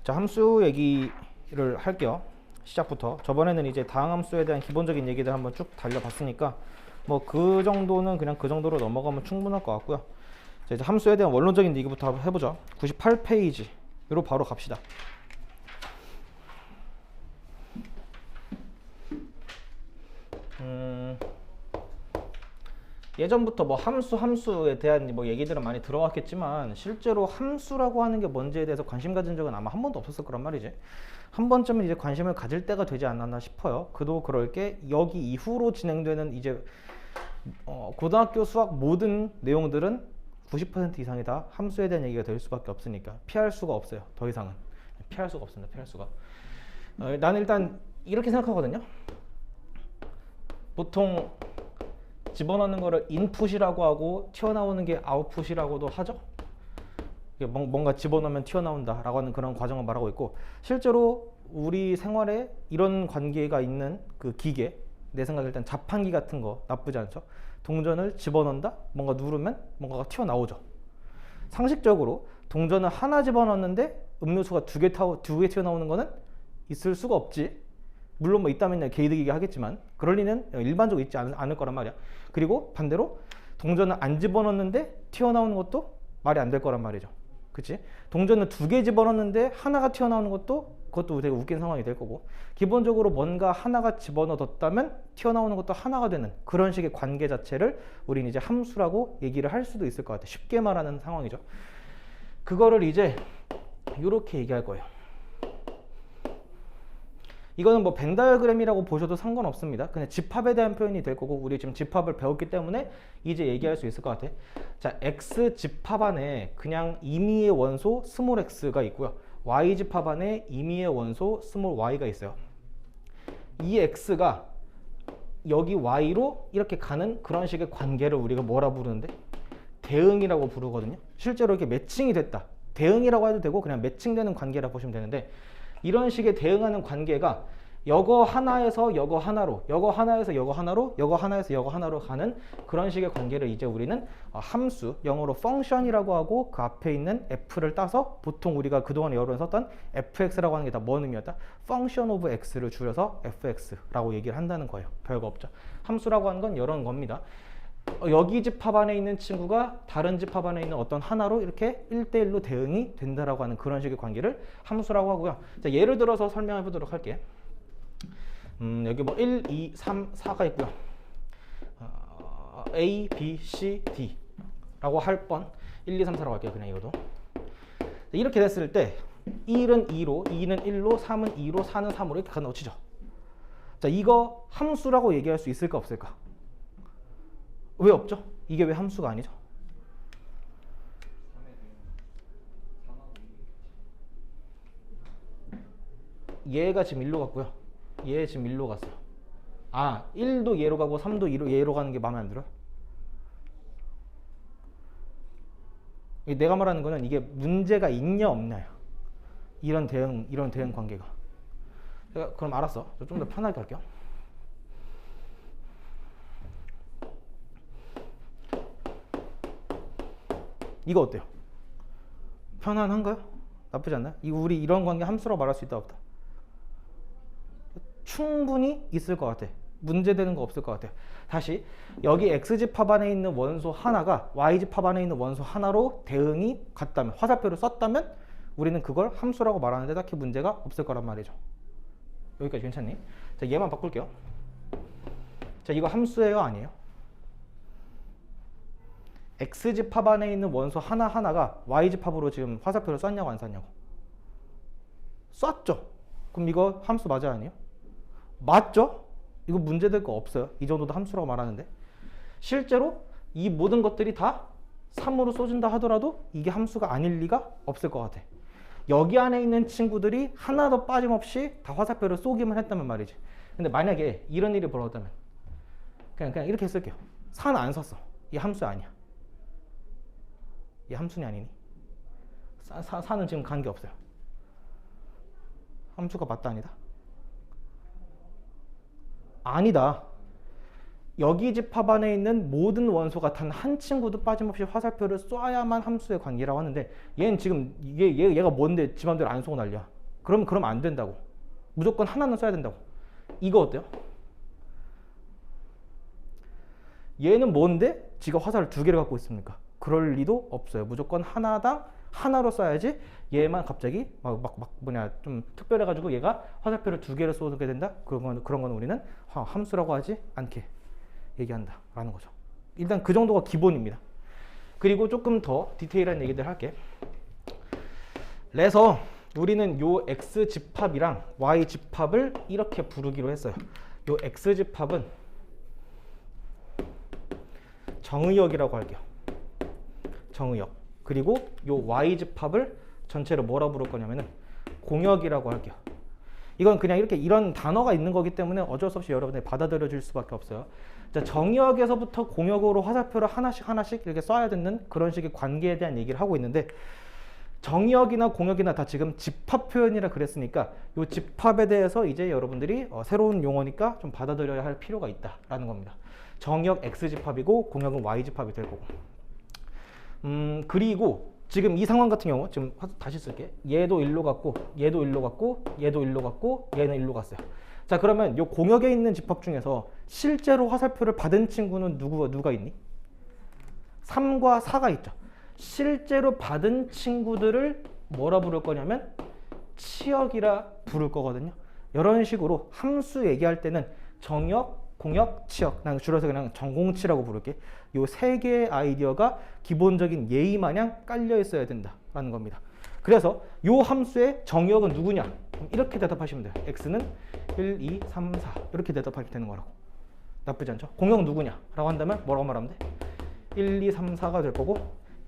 자, 함수 얘기를 할게요. 시작부터. 저번에는 이제 다항함수에 대한 기본적인 얘기들 한번 쭉 달려봤으니까 뭐 그 정도는 그냥 그 정도로 넘어가면 충분할 것 같고요. 자, 이제 함수에 대한 원론적인 얘기부터 한번 해보죠. 98페이지로 바로 갑시다. 예전부터 뭐 함수에 대한 뭐 얘기들은 많이 들어왔겠지만 실제로 함수라고 하는 게 뭔지에 대해서 관심 가진 적은 아마 한 번도 없었을 거란 말이지. 한 번쯤은 이제 관심을 가질 때가 되지 않았나 싶어요. 그도 그럴 게 여기 이후로 진행되는 이제 고등학교 수학 모든 내용들은 90% 이상이 다 함수에 대한 얘기가 될 수밖에 없으니까 피할 수가 없어요. 더 이상은 피할 수가 없습니다. 피할 수가. 나는 일단 이렇게 생각하거든요. 보통 집어넣는 거를 인풋이라고 하고 튀어나오는 게 아웃풋이라고도 하죠. 뭔가 집어넣으면 튀어나온다 라고 하는 그런 과정을 말하고 있고, 실제로 우리 생활에 이런 관계가 있는 그 기계, 내 생각에 일단 자판기 같은 거 나쁘지 않죠. 동전을 집어넣는다, 뭔가 누르면 뭔가가 튀어나오죠. 상식적으로 동전을 하나 집어넣는데 음료수가 두 개 튀어나오는 거는 있을 수가 없지. 물론 뭐 있다면 개이득이게 하겠지만 그럴 리는 일반적으로 있지 않을 거란 말이야. 그리고 반대로 동전을 안 집어넣는데 튀어나오는 것도 말이 안 될 거란 말이죠. 그치? 동전을 두 개 집어넣는데 하나가 튀어나오는 그것도 되게 웃긴 상황이 될 거고, 기본적으로 뭔가 하나가 집어넣었다면 튀어나오는 것도 하나가 되는 그런 식의 관계 자체를 우리는 이제 함수라고 얘기를 할 수도 있을 것 같아. 쉽게 말하는 상황이죠. 그거를 이제 이렇게 얘기할 거예요. 이거는 뭐 벤 다이어그램이라고 보셔도 상관없습니다. 그냥 집합에 대한 표현이 될 거고, 우리 지금 집합을 배웠기 때문에 이제 얘기할 수 있을 것 같아. 자, x 집합 안에 그냥 임의의 원소 스몰 x가 있고요. y 집합 안에 임의의 원소 스몰 y가 있어요. 이 x가 여기 y로 이렇게 가는 그런 식의 관계를 우리가 뭐라 부르는데? 대응이라고 부르거든요. 실제로 이렇게 매칭이 됐다. 대응이라고 해도 되고 그냥 매칭되는 관계라고 보시면 되는데, 이런 식의 대응하는 관계가 여거 하나에서 여거 하나로, 여거 하나에서 여거 하나로, 여거 하나에서 여거 하나로 가는 그런 식의 관계를 이제 우리는 함수, 영어로 function이라고 하고, 그 앞에 있는 f를 따서 보통 우리가 그동안 여러 번 썼던 fx라고 하는 게 다 뭔 의미였다? function of x를 줄여서 fx라고 얘기를 한다는 거예요. 별거 없죠. 함수라고 하는 건 이런 겁니다. 여기 집합 안에 있는 친구가 다른 집합 안에 있는 어떤 하나로 이렇게 1대1로 대응이 된다라고 하는 그런 식의 관계를 함수라고 하고요. 자, 예를 들어서 설명해 보도록 할게요. 여기 뭐 1, 2, 3, 4가 있고요. A, B, C, D 라고 할 뻔 1, 2, 3, 4라고 할게요. 그냥 이것도. 이렇게 됐을 때 1은 2로, 2는 1로, 3은 2로, 4는 3으로 이렇게 넣어치죠. 자, 이거 함수라고 얘기할 수 있을까 없을까? 왜 없죠? 이게 왜 함수가 아니죠? 얘가 지금 1로 갔고요. 얘 지금 1로 갔어요. 1도 얘로 가고 3도 얘로 가는 게 마음에 안 들어요? 내가 말하는 거는 이게 문제가 있냐 없냐요. 이런 대응 관계가. 그럼 알았어. 좀 더 편하게 할게요. 이거 어때요? 편안한가요? 나쁘지 않나요? 우리 이런 관계 함수라고 말할 수 있다 없다? 충분히 있을 것 같아. 문제되는 거 없을 것 같아요. 다시 여기 x집합 안에 있는 원소 하나가 y집합 안에 있는 원소 하나로 대응이 같다면, 화살표를 썼다면 우리는 그걸 함수라고 말하는데 딱히 문제가 없을 거란 말이죠. 여기까지 괜찮니? 자, 얘만 바꿀게요. 자, 이거 함수예요? 아니에요? x집합 안에 있는 원소 하나하나가 y집합으로 지금 화살표를 썼냐고 안 썼냐고? 썼죠? 그럼 이거 함수 맞아요? 아니에요? 맞죠? 이거 문제될 거 없어요. 이 정도도 함수라고 말하는데, 실제로 이 모든 것들이 다 3으로 쏘진다 하더라도 이게 함수가 아닐 리가 없을 것 같아. 여기 안에 있는 친구들이 하나도 빠짐없이 다 화살표를 쏘기만 했다면 말이지. 근데 만약에 이런 일이 벌어졌다면 그냥 이렇게 쓸게요. 4는 안 썼어. 이 함수 아니야. 이 함수니 아니니? 4는 지금 관계 없어요. 함수가 맞다 아니다? 아니다. 여기 집합 안에 있는 모든 원소가 단 한 친구도 빠짐없이 화살표를 쏴야만 함수의 관계라고 하는데 얘는 지금 얘가 뭔데 지 맘대로 안 쏘고 난리야. 그럼 안 된다고. 무조건 하나는 써야 된다고. 이거 어때요? 얘는 뭔데 지가 화살을 두 개를 갖고 있습니까? 그럴 리도 없어요. 무조건 하나당 하나로 써야지 얘만 갑자기 좀 특별해가지고 얘가 화살표를 두 개를 쏘게 된다? 그런 건 우리는 함수라고 하지 않게 얘기한다 라는 거죠. 일단 그 정도가 기본입니다. 그리고 조금 더 디테일한 얘기들 할게. 그래서 우리는 요 X 집합이랑 Y 집합을 이렇게 부르기로 했어요. 요 X 집합은 정의역이라고 할게요. 정의역. 그리고 요 Y 집합을 전체로 뭐라 부를 거냐면은 공역이라고 할게요. 이건 그냥 이렇게 이런 단어가 있는 거기 때문에 어쩔 수 없이 여러분들이 받아들여 줄 수밖에 없어요. 자, 정역에서부터 공역으로 화살표를 하나씩 이렇게 써야 되는 그런 식의 관계에 대한 얘기를 하고 있는데 정역이나 공역이나 다 지금 집합 표현이라 그랬으니까 이 집합에 대해서 이제 여러분들이 새로운 용어니까 좀 받아들여야 할 필요가 있다라는 겁니다. 정역 X집합이고 공역은 Y집합이 될 거고. 그리고 지금 이 상황 같은 경우 지금 다시 쓸게. 얘도 일로 갔고 얘도 일로 갔고 얘도 일로 갔고 얘는 일로 갔어요. 자, 그러면 이 공역에 있는 집합 중에서 실제로 화살표를 받은 친구는 누가 있니? 3과 4가 있죠. 실제로 받은 친구들을 뭐라 부를 거냐면 치역이라 부를 거거든요. 이런 식으로 함수 얘기할 때는 정역, 공역, 치역, 난 줄여서 그냥 전공치라고 부를게. 요 세 개의 아이디어가 기본적인 예의 마냥 깔려 있어야 된다라는 겁니다. 그래서 요 함수의 정역은 누구냐? 이렇게 대답하시면 돼요. x는 1, 2, 3, 4 이렇게 대답하면 되는 거라고. 나쁘지 않죠? 공역 누구냐? 라고 한다면 뭐라고 말하면 돼? 1, 2, 3, 4가 될 거고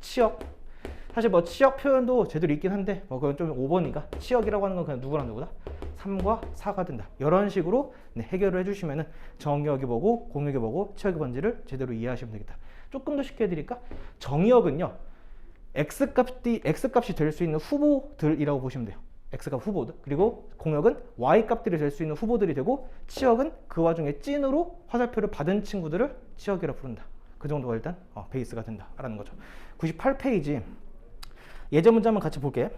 치역. 사실 뭐 치역 표현도 제대로 있긴 한데 뭐 그건 좀 오버니까 치역이라고 하는 건 그냥 누구랑 누구다? 3과 4가 된다. 이런 식으로 해결을 해주시면은 정역이 뭐고 공역이 뭐고 치역이 뭔지를 제대로 이해하시면 되겠다. 조금 더 쉽게 해드릴까? 정역은요 x값이 될 수 있는 후보들이라고 보시면 돼요. x값 후보들. 그리고 공역은 y값들이 될 수 있는 후보들이 되고 치역은 그 와중에 찐으로 화살표를 받은 친구들을 치역이라 부른다. 그 정도가 일단 베이스가 된다라는 거죠. 98페이지 예제 문제 한번 같이 볼게.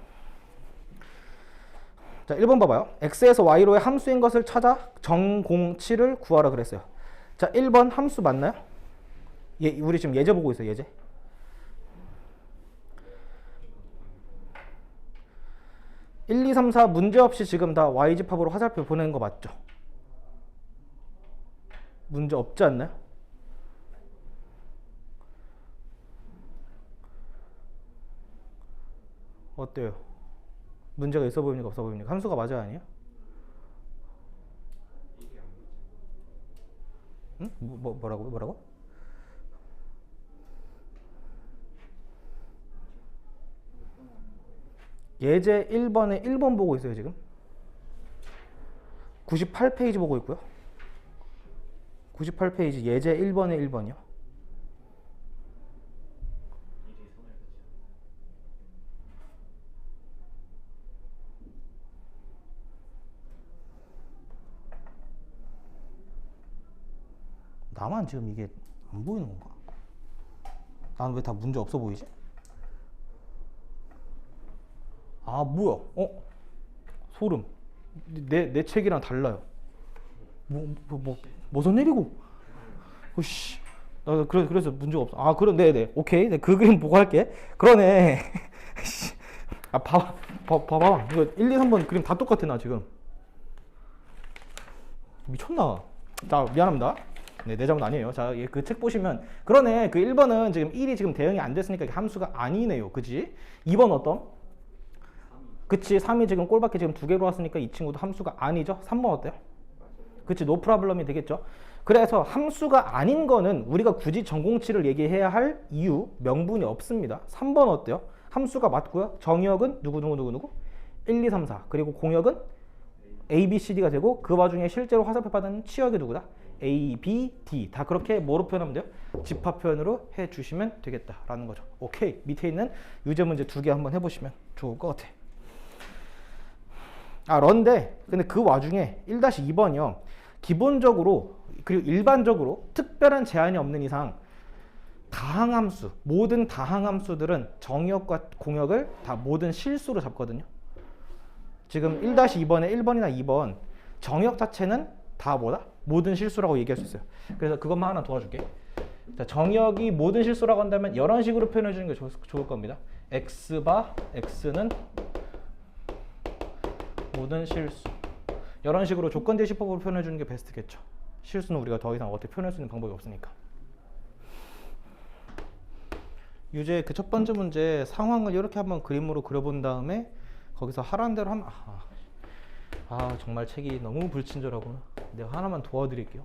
자, 1번 봐봐요. x에서 y로의 함수인 것을 찾아 정공치를 구하라 그랬어요. 자, 1번 함수 맞나요? 우리 지금 예제 보고 있어요. 예제. (1, 2, 3, 4) 문제없이 지금 다 y집합으로 화살표 보내는 거 맞죠? 문제 없지 않나요? 어때요? 문제가 있어 보입니까? 없어 보입니까? 함수가 맞아요? 아니에요? 응? 뭐라고? 예제 1번에 1번 보고 있어요. 지금 98페이지 보고 있고요. 98페이지 예제 1번에 1번이요. 나만 지금 이게 안 보이는 건가? 나는 왜 다 문제 없어 보이지? 아, 뭐야? 소름. 내 책이랑 달라요. 무슨 일이고? 씨. 그래서 문제가 없어. 아, 그럼 네네. 오케이. 네, 그 그림 보고 할게. 그러네. 아, 봐봐. 이거 1, 2, 3번 그림 다 똑같아, 나 지금. 미쳤나? 자, 미안합니다. 네, 내 잘못 아니에요. 자, 그 책 보시면 그러네. 그 1번은 지금 1이 지금 대응이 안 됐으니까 함수가 아니네요. 그치? 2번 어떤? 그치, 3이 지금 꼴밖에 지금 두 개로 왔으니까 이 친구도 함수가 아니죠. 3번 어때요? 그치, 노 프라블럼이 되겠죠. 그래서 함수가 아닌 거는 우리가 굳이 전공치를 얘기해야 할 이유, 명분이 없습니다. 3번 어때요? 함수가 맞고요. 정역은 누구 1, 2, 3, 4 그리고 공역은 A, B, C, D가 되고 그 와중에 실제로 화살표 받은 치역이 누구다? A, B, D 다 그렇게 뭐로 표현하면 돼요? 집합 표현으로 해주시면 되겠다라는 거죠. 오케이. 밑에 있는 유제 문제 2개 한번 해보시면 좋을 것 같아. 런데 근데 그 와중에 1-2번이요. 기본적으로 그리고 일반적으로 특별한 제한이 없는 이상 다항함수, 모든 다항함수들은 정의역과 공역을 다 모든 실수로 잡거든요. 지금 1-2번에 1번이나 2번 정의역 자체는 다 뭐다? 모든 실수라고 얘기할 수 있어요. 그래서 그것만 하나 도와줄게. 자, 정의역이 모든 실수라고 한다면 이런 식으로 표현해 주는 게 좋을 겁니다. x바 x는 모든 실수. 이런 식으로 조건 제시법으로 표현해 주는 게 베스트겠죠. 실수는 우리가 더 이상 어떻게 표현할 수 있는 방법이 없으니까. 유제 그 첫 번째 문제 상황을 이렇게 한번 그림으로 그려본 다음에 거기서 하라는 대로 하면 정말 책이 너무 불친절하구나. 내가 하나만 도와드릴게요.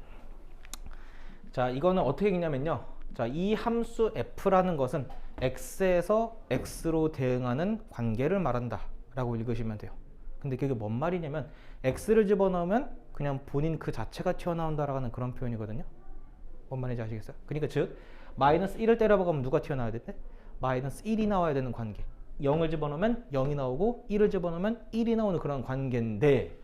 자, 이거는 어떻게 읽냐면요. 자, 이 함수 f라는 것은 x에서 x로 대응하는 관계를 말한다 라고 읽으시면 돼요. 근데 그게 뭔 말이냐면 x를 집어넣으면 그냥 본인 그 자체가 튀어나온다라는 그런 표현이거든요. 뭔 말인지 아시겠어요? 그러니까 즉 마이너스 1을 때려박으면 누가 튀어나와야 돼? 마이너스 1이 나와야 되는 관계. 0을 집어넣으면 0이 나오고 1을 집어넣으면 1이 나오는 그런 관계인데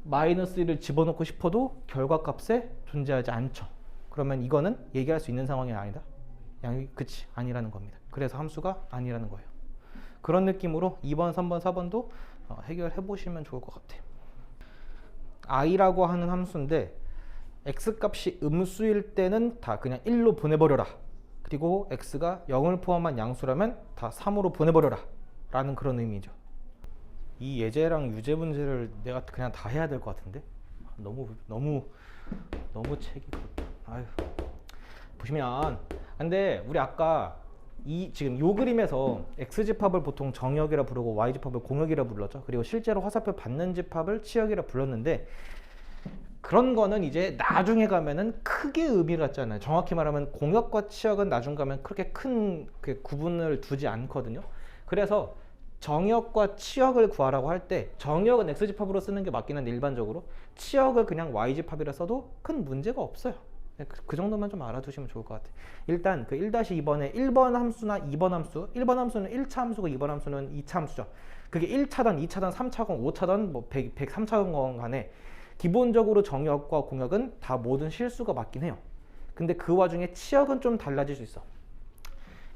마이너스 1을 집어넣고 싶어도 결과값에 존재하지 않죠. 그러면 이거는 얘기할 수 있는 상황이 아니다. 양이 그치 아니라는 겁니다. 그래서 함수가 아니라는 거예요. 그런 느낌으로 2번, 3번, 4번도 해결해 보시면 좋을 것 같아요. i라고 하는 함수인데 x값이 음수일 때는 다 그냥 1로 보내버려라. 그리고 x가 0을 포함한 양수라면 다 3으로 보내버려라 라는 그런 의미죠. 이 예제랑 유제 문제를 내가 그냥 다 해야 될 것 같은데 너무 책이 그렇다. 아유. 보시면 근데 우리 아까 지금 요 그림에서 x집합을 보통 정역이라 부르고 y집합을 공역이라 불렀죠. 그리고 실제로 화살표 받는 집합을 치역이라 불렀는데 그런 거는 이제 나중에 가면은 크게 의미를 갖잖아요. 정확히 말하면 공역과 치역은 나중 가면 그렇게 큰 구분을 두지 않거든요. 그래서 정역과 치역을 구하라고 할 때 정역은 x집합으로 쓰는 게 맞긴 한데 일반적으로 치역을 그냥 y집합이라 써도 큰 문제가 없어요. 그 정도만 좀 알아두시면 좋을 것 같아요. 일단 그 1-2번에 1번 함수나 2번 함수, 1번 함수는 1차 함수고 2번 함수는 2차 함수죠. 그게 1차든 2차든 3차건 5차든 뭐 103차건 간에 기본적으로 정역과 공역은 다 모든 실수가 맞긴 해요. 근데 그 와중에 치역은 좀 달라질 수 있어.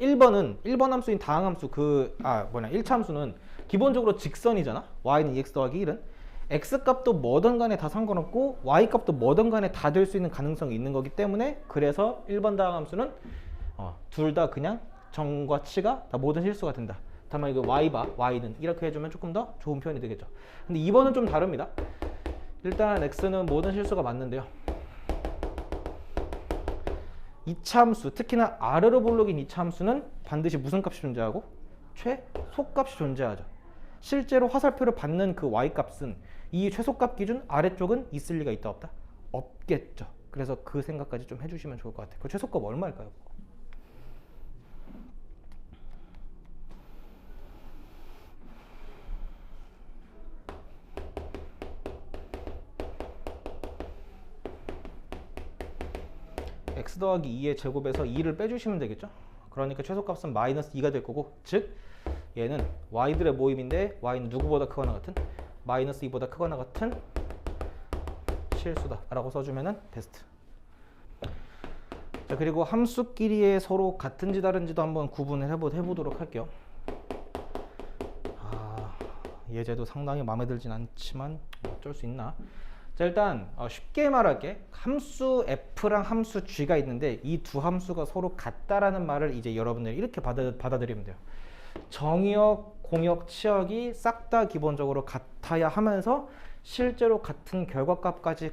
1번 함수인 다항함수 1차 함수는 기본적으로 직선이잖아. y는 2x 더하기 1은 x값도 뭐든 간에 다 상관없고 y값도 뭐든 간에 다 될 수 있는 가능성이 있는 거기 때문에 그래서 1번 다항함수는 둘 다 그냥 정과 치가 다 모든 실수가 된다. 다만 이거 y는 이렇게 해주면 조금 더 좋은 표현이 되겠죠. 근데 2번은 좀 다릅니다. 일단 x는 모든 실수가 맞는데요. 2차 함수, 특히나 R로 불러긴 2차 함수는 반드시 무슨 값이 존재하고? 최소값이 존재하죠. 실제로 화살표를 받는 그 y값은 이 최소값 기준 아래쪽은 있을 리가 있다 없다? 없겠죠. 그래서 그 생각까지 좀 해주시면 좋을 것 같아요. 그 최소값 얼마일까요? x 더하기 2의 제곱에서 2를 빼주시면 되겠죠. 그러니까 최소값은 마이너스 2가 될 거고 즉 얘는 y들의 모임인데 y는 누구보다 크거나 같은 마이너스 2보다 크거나 같은 실수다 라고 써주면 베스트. 자, 그리고 함수끼리의 서로 같은지 다른지도 한번 구분을 해보도록 할게요. 예제도 상당히 마음에 들진 않지만 어쩔 수 있나. 자, 일단 쉽게 말할게. 함수 f랑 함수 g가 있는데 이 두 함수가 서로 같다라는 말을 이제 여러분들이 이렇게 받아들이면 돼요. 정의역, 공역, 치역이 싹 다 기본적으로 같아야 하면서 실제로 같은 결과값까지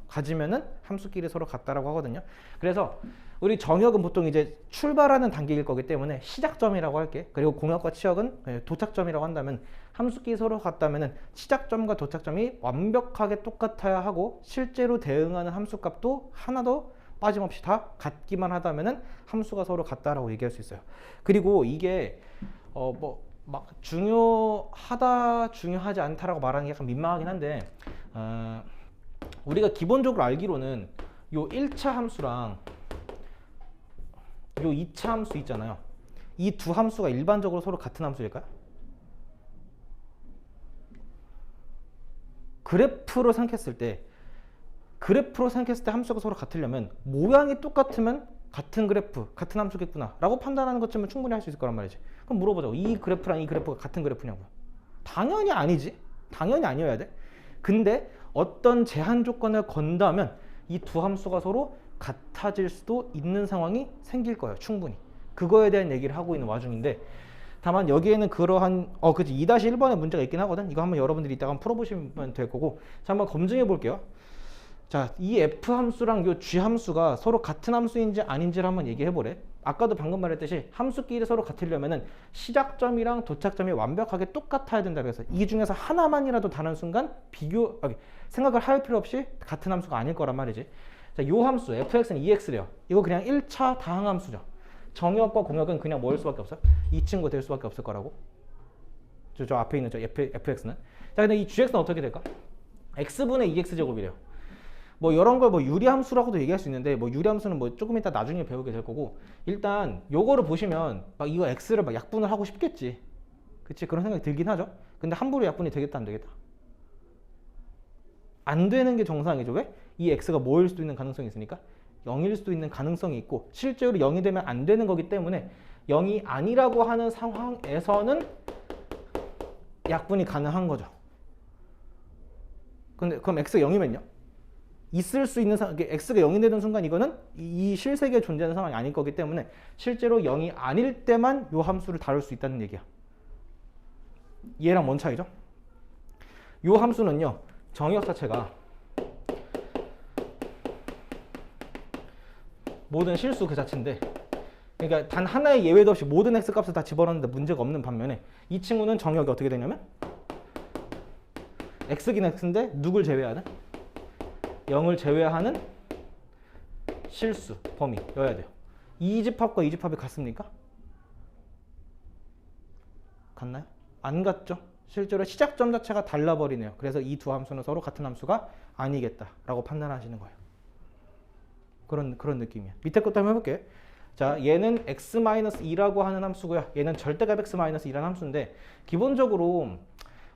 가지면은 함수끼리 서로 같다라고 하거든요. 그래서 우리 정역은 보통 이제 출발하는 단계일 거기 때문에 시작점이라고 할게. 그리고 공역과 치역은 도착점이라고 한다면 함수끼리 서로 같다면은 시작점과 도착점이 완벽하게 똑같아야 하고 실제로 대응하는 함수값도 하나도 빠짐없이 다 같기만 하다면은 함수가 서로 같다라고 얘기할 수 있어요. 그리고 이게 막 중요하다, 중요하지 않다라고 말하는 게 약간 민망하긴 한데 우리가 기본적으로 알기로는 요 1차 함수랑 요 2차 함수 있잖아요. 이 두 함수가 일반적으로 서로 같은 함수일까요? 그래프로 생각했을 때 그래프로 생각했을 때 함수가 서로 같으려면 모양이 똑같으면 같은 그래프, 같은 함수겠구나 라고 판단하는 것쯤은 충분히 할 수 있을 거란 말이지. 그럼 물어보자고. 이 그래프랑 이 그래프가 같은 그래프냐고요. 당연히 아니지. 당연히 아니어야 돼. 근데 어떤 제한 조건을 건다면 이 두 함수가 서로 같아질 수도 있는 상황이 생길 거예요. 충분히. 그거에 대한 얘기를 하고 있는 와중인데, 다만 여기에는 그러한 그치 2-1번의 문제가 있긴 하거든. 이거 한번 여러분들이 이따가 한번 풀어보시면 될 거고. 자, 한번 검증해 볼게요. 자, 이 f 함수랑 이 g 함수가 서로 같은 함수인지 아닌지를 한번 얘기해 보래. 아까도 방금 말했듯이 함수끼리 서로 같으려면은 시작점이랑 도착점이 완벽하게 똑같아야 된다. 그래서 이 중에서 하나만이라도 다른 순간 생각을 할 필요 없이 같은 함수가 아닐 거란 말이지. 자, 요 함수 fx는 2x래요. 이거 그냥 1차 다항함수죠. 정역과 공역은 그냥 뭐일 수밖에 없어요? 이 친구 될 수밖에 없을 거라고. 저 앞에 있는 저 fx는. 자, 근데 이 gx는 어떻게 될까? x분의 2x 제곱이래요. 뭐 이런 걸 뭐 유리함수라고도 얘기할 수 있는데, 뭐 유리함수는 뭐 조금 이따 나중에 배우게 될 거고, 일단 요거를 보시면 막 이거 x를 막 약분을 하고 싶겠지. 그치? 그런 생각이 들긴 하죠. 근데 함부로 약분이 되겠다 안 되겠다? 안 되는 게 정상이죠. 왜? 이 x가 뭐일 수도 있는 가능성이 있으니까 0일 수도 있는 가능성이 있고, 실제로 0이 되면 안 되는 거기 때문에 0이 아니라고 하는 상황에서는 약분이 가능한 거죠. 근데 그럼 x가 0이면요? 있을 수 있는 상황, x가 0이 되는 순간 이거는 이 실세계에 존재하는 상황이 아닐 거기 때문에 실제로 0이 아닐 때만 요 함수를 다룰 수 있다는 얘기야. 얘랑 뭔 차이죠? 요 함수는요, 정의역 자체가 모든 실수 그 자체인데, 그러니까 단 하나의 예외도 없이 모든 x 값을 다 집어넣는데 문제가 없는 반면에 이 친구는 정의역이 어떻게 되냐면 x긴 x인데 누굴 제외하는? 0을 제외하는 실수 범위여야 돼요. 이 집합과 이 집합이 같습니까? 같나요? 안 같죠? 실제로 시작점 자체가 달라버리네요. 그래서 이 두 함수는 서로 같은 함수가 아니겠다라고 판단하시는 거예요. 그런 느낌이야. 밑에 것도 한번 해볼게. 자, 얘는 x-2라고 하는 함수고요. 얘는 절대값 x-2라는 함수인데, 기본적으로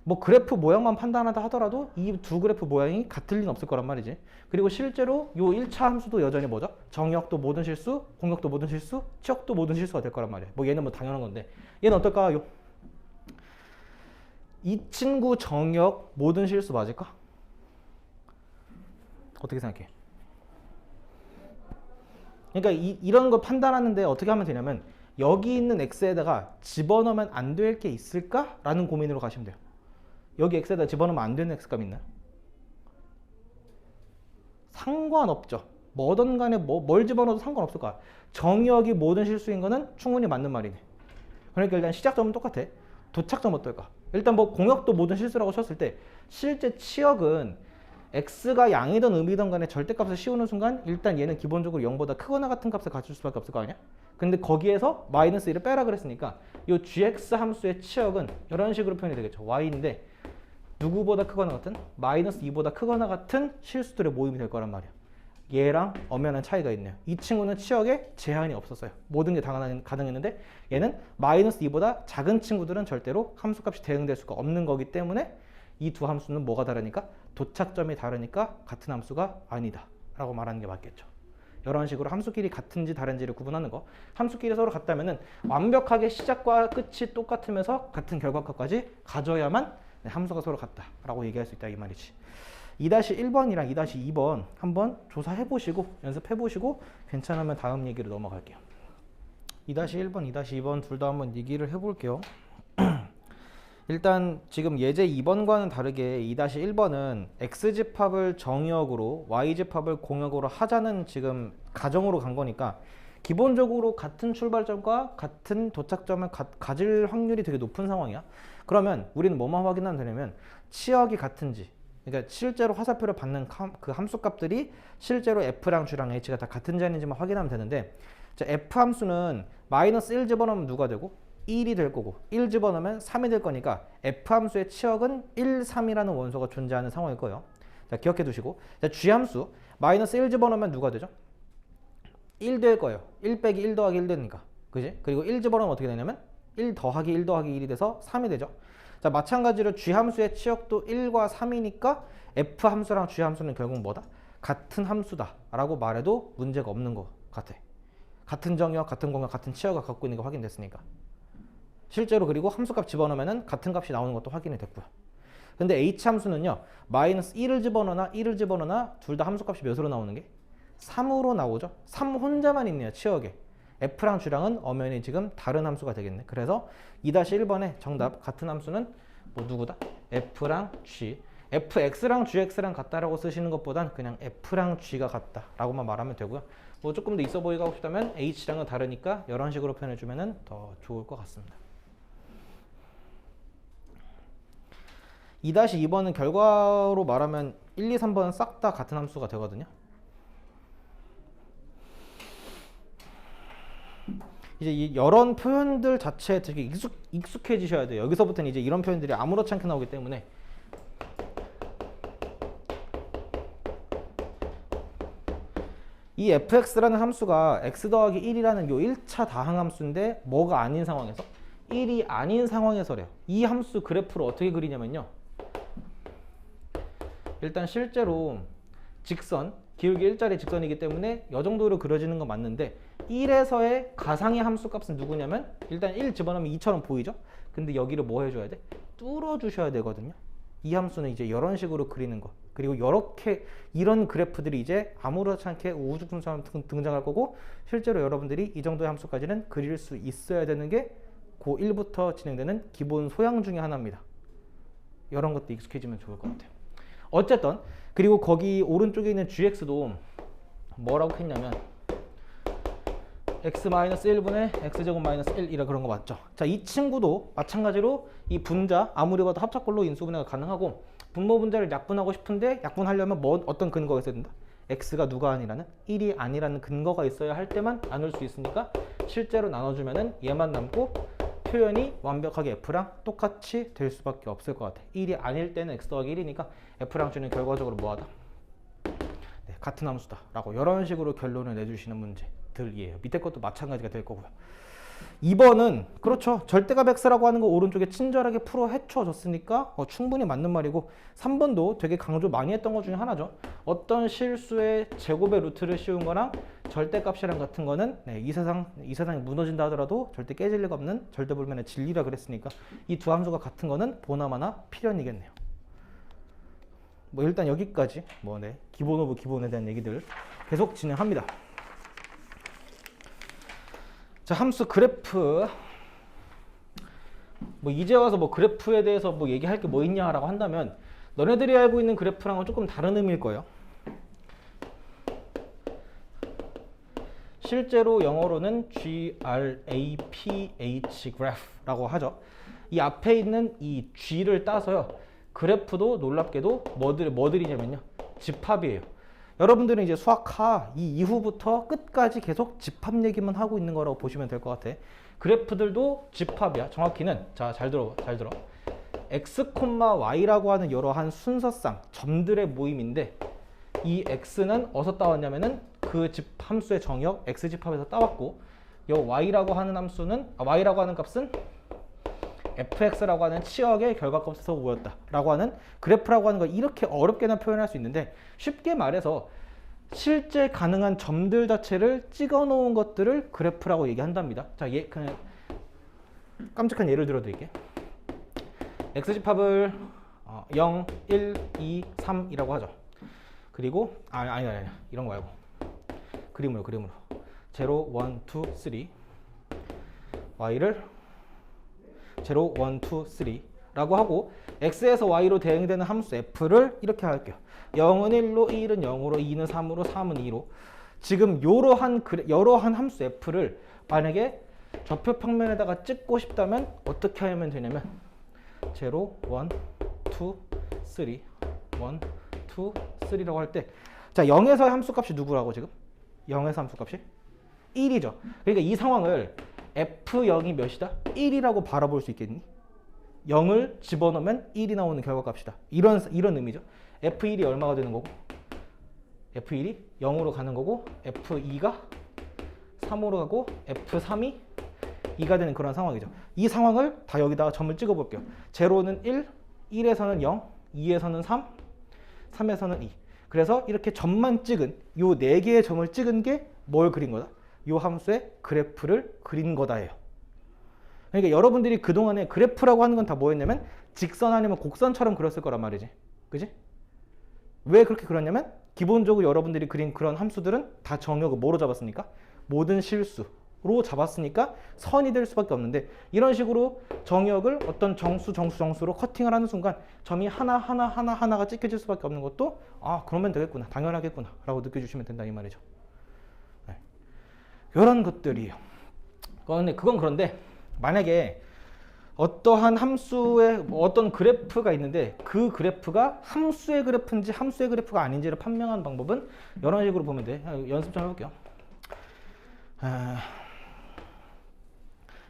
뭐 그래프 모양만 판단하다 하더라도 이 두 그래프 모양이 같을 리는 없을 거란 말이지. 그리고 실제로 요 1차 함수도 여전히 뭐죠? 정역도 모든 실수, 공역도 모든 실수, 치역도 모든 실수가 될 거란 말이에요. 뭐 얘는 뭐 당연한 건데, 얘는 어떨까요? 이 친구 정역 모든 실수 맞을까? 어떻게 생각해? 그러니까 이런 거 판단하는데 어떻게 하면 되냐면, 여기 있는 x에다가 집어넣으면 안 될 게 있을까? 라는 고민으로 가시면 돼요. 여기 x에다 집어넣으면 안 되는 x값 있나요? 상관없죠. 뭐든 간에 뭘 집어넣어도 상관없을 거야. 정의역이 모든 실수인 거는 충분히 맞는 말이네. 그러니까 일단 시작점은 똑같아. 도착점 어떨까? 일단 뭐 공역도 모든 실수라고 쳤을 때 실제 치역은 x가 양이든 음이든 간에 절대값을 씌우는 순간 일단 얘는 기본적으로 0보다 크거나 같은 값을 가질 수밖에 없을 거 아니야? 근데 거기에서 마이너스 1을 빼라 그랬으니까 이 gx 함수의 치역은 이런 식으로 표현이 되겠죠. y인데 누구보다 크거나 같은? 마이너스 2보다 크거나 같은 실수들의 모임이 될 거란 말이야. 얘랑 엄연한 차이가 있네요. 이 친구는 치역에 제한이 없었어요. 모든 게 가능했는데 얘는 마이너스 2보다 작은 친구들은 절대로 함수값이 대응될 수가 없는 거기 때문에 이 두 함수는 뭐가 다르니까? 도착점이 다르니까 같은 함수가 아니다 라고 말하는 게 맞겠죠. 이런 식으로 함수끼리 같은지 다른지를 구분하는 거. 함수끼리 서로 같다면 완벽하게 시작과 끝이 똑같으면서 같은 결과값까지 가져야만 함수가 서로 같다라고 얘기할 수 있다 이 말이지. 2-1번이랑 2-2번 한번 조사해보시고 연습해보시고 괜찮으면 다음 얘기로 넘어갈게요. 2-1번, 2-2번 둘 다 한번 얘기를 해볼게요. 일단 지금 예제 2번과는 다르게 2-1번은 x집합을 정역으로 y집합을 공역으로 하자는 지금 가정으로 간 거니까 기본적으로 같은 출발점과 같은 도착점을 가질 확률이 되게 높은 상황이야. 그러면 우리는 뭐만 확인하면 되냐면 치역이 같은지, 그러니까 실제로 화살표를 받는 그 함수값들이 실제로 f랑 g랑 h가 다 같은지 아닌지만 확인하면 되는데, 자, f 함수는 마이너스 1 집어넣으면 누가 되고 1이 될 거고 1 집어넣으면 3이 될 거니까 f 함수의 치역은 1, 3이라는 원소가 존재하는 상황일 거예요. 자, 기억해 두시고, 자, g 함수 마이너스 1 집어넣으면 누가 되죠? 1 될 거예요. 1 빼기 1 더하기 1 되니까. 그지? 그리고 1 집어넣으면 어떻게 되냐면 1 더하기 1 더하기 1이 돼서 3이 되죠. 자, 마찬가지로 g 함수의 치역도 1과 3이니까 f 함수랑 g 함수는 결국 뭐다? 같은 함수다 라고 말해도 문제가 없는 것 같아. 같은 정의와 같은 공역, 같은 치어가 갖고 있는 게 확인됐으니까. 실제로 그리고 함수값 집어넣으면 같은 값이 나오는 것도 확인이 됐고요. 근데 h 함수는요, 마이너스 1을 집어넣으나 1을 집어넣으나 둘 다 함수값이 몇으로 나오는 게? 3으로 나오죠. 3 혼자만 있네요, 치역에. f랑 g랑은 엄연히 지금 다른 함수가 되겠네. 그래서 2-1번에 정답 같은 함수는 뭐 누구다? f랑 g. fx랑 gx랑 같다라고 쓰시는 것보단 그냥 f랑 g가 같다라고만 말하면 되고요. 뭐 조금 더 있어 보이고 하고 싶다면 h랑은 다르니까 이런 식으로 표현해주면 더 좋을 것 같습니다. 2-2번은 결과로 말하면 1, 2, 3번은 싹 다 같은 함수가 되거든요. 이제 이런 표현들 자체에 되게 익숙해지셔야 돼요. 여기서부터는 이제 이런 표현들이 아무렇지 않게 나오기 때문에 이 fx라는 함수가 x 더하기 1이라는 요 1차 다항함수인데 뭐가 아닌 상황에서? 1이 아닌 상황에서래요. 이 함수 그래프를 어떻게 그리냐면요. 일단 실제로 직선, 기울기 1짜리 직선이기 때문에 이 정도로 그려지는 건 맞는데 1에서의 가상의 함수 값은 누구냐면 일단 1 집어넣으면 2처럼 보이죠? 근데 여기를 뭐 해줘야 돼? 뚫어 주셔야 되거든요. 이 함수는 이제 이런 식으로 그리는 거. 그리고 이렇게 이런 그래프들이 이제 아무렇지 않게 우후죽순처럼 등장할 거고 실제로 여러분들이 이 정도의 함수까지는 그릴 수 있어야 되는 게 고1부터 진행되는 기본 소양 중에 하나입니다. 이런 것도 익숙해지면 좋을 것 같아요. 어쨌든 그리고 거기 오른쪽에 있는 gx도 뭐라고 했냐면 x-1분의 x제곱 마이너스 1이라 그런 거 맞죠? 자, 이 친구도 마찬가지로 이 분자 아무리 봐도 합작꼴로 인수분해가 가능하고 분모 분자를 약분하고 싶은데 약분하려면 뭐 어떤 근거가 있어야 된다? x가 누가 아니라는 1이 아니라는 근거가 있어야 할 때만 나눌 수 있으니까 실제로 나눠주면은 얘만 남고 표현이 완벽하게 f랑 똑같이 될 수밖에 없을 것 같아. 1이 아닐 때는 x 더하기 1이니까 f랑 g는 결과적으로 뭐하다? 네, 같은 함수다 라고 이런 식으로 결론을 내주시는 문제들이에요. 밑에 것도 마찬가지가 될 거고요. 2번은 그렇죠. 절대값 x라고 하는 거 오른쪽에 친절하게 풀어 헤쳐줬으니까 충분히 맞는 말이고 3번도 되게 강조 많이 했던 것 중에 하나죠. 어떤 실수의 제곱의 루트를 씌운 거랑 절대값이랑 같은 거는 네, 이 세상이 무너진다 하더라도 절대 깨질 리가 없는 절대불변의 진리라 그랬으니까 이 두 함수가 같은 거는 보나마나 필연이겠네요. 뭐 일단 여기까지 네, 기본 오브 기본에 대한 얘기들 계속 진행합니다. 자, 함수 그래프 뭐 이제 와서 뭐 그래프에 대해서 뭐 얘기할 게 뭐 있냐라고 한다면 너네들이 알고 있는 그래프랑은 조금 다른 의미일 거예요. 실제로 영어로는 graph graph라고 하죠. 이 앞에 있는 이 g를 따서요. 그래프도 놀랍게도 뭐들이냐면요. 집합이에요. 여러분들은 이제 수학하 이 이후부터 끝까지 계속 집합 얘기만 하고 있는 거라고 보시면 될 것 같아. 그래프들도 집합이야. 정확히는 자, 잘 들어. x, y라고 하는 여러한 순서상 점들의 모임인데 이 x는 어디서 따왔냐면은 그 함수의 정역 x 집합에서 따왔고 요 y라고 하는 함수는 y라고 하는 값은 fx라고 하는 치역의 결과값에서 모였다 라고 하는 그래프라고 하는 걸 이렇게 어렵게나 표현할 수 있는데 쉽게 말해서 실제 가능한 점들 자체를 찍어 놓은 것들을 그래프라고 얘기한답니다. 자, 그냥 깜찍한 예를 들어 드릴게요. x집합을 0, 1, 2, 3이라고 하죠. 그리고 아니 이런 거 말고 그림으로 0, 1, 2, 3 y를 0, 1, 2, 3 라고 하고 x에서 y로 대응되는 함수 f를 이렇게 할게요. 0은 1로, 1은 0으로, 2는 3으로, 3은 2로 지금 여러한 함수 f를 만약에 좌표 평면에다가 찍고 싶다면 어떻게 하면 되냐면 0, 1, 2, 3 1, 2, 3라고 할 때 자, 0에서의 함수값이 누구라고 지금? 0에서 함수값이 1이죠. 그러니까 이 상황을 f0이 몇이다? 1이라고 바라볼 수 있겠니? 0을 집어넣으면 1이 나오는 결과값이다. 이런 의미죠. f1이 얼마가 되는 거고 f1이 0으로 가는 거고 f2가 3으로 가고 f3이 2가 되는 그런 상황이죠. 이 상황을 다 여기다가 점을 찍어 볼게요. 0는 1, 1에서는 0, 2에서는 3, 3에서는 2. 그래서 이렇게 점만 찍은 요 4개의 점을 찍은 게 뭘 그린 거다? 요 함수의 그래프를 그린 거다예요. 그러니까 여러분들이 그동안에 그래프라고 하는 건 다 뭐였냐면 직선 아니면 곡선처럼 그렸을 거란 말이지. 그지? 왜 그렇게 그렸냐면 기본적으로 여러분들이 그린 그런 함수들은 다 정역을 뭐로 잡았습니까? 모든 실수로 잡았으니까 선이 될 수밖에 없는데, 이런 식으로 정역을 어떤 정수로 커팅을 하는 순간 점이 하나가 찍혀질 수밖에 없는 것도 그러면 되겠구나, 당연하겠구나 라고 느껴주시면 된다 이 말이죠. 네. 이런 것들이에요. 그런데 만약에 어떠한 함수의 어떤 그래프가 있는데 그 그래프가 함수의 그래프인지 함수의 그래프가 아닌지를 판명하는 방법은 이런 식으로 보면 돼. 연습 좀 해볼게요.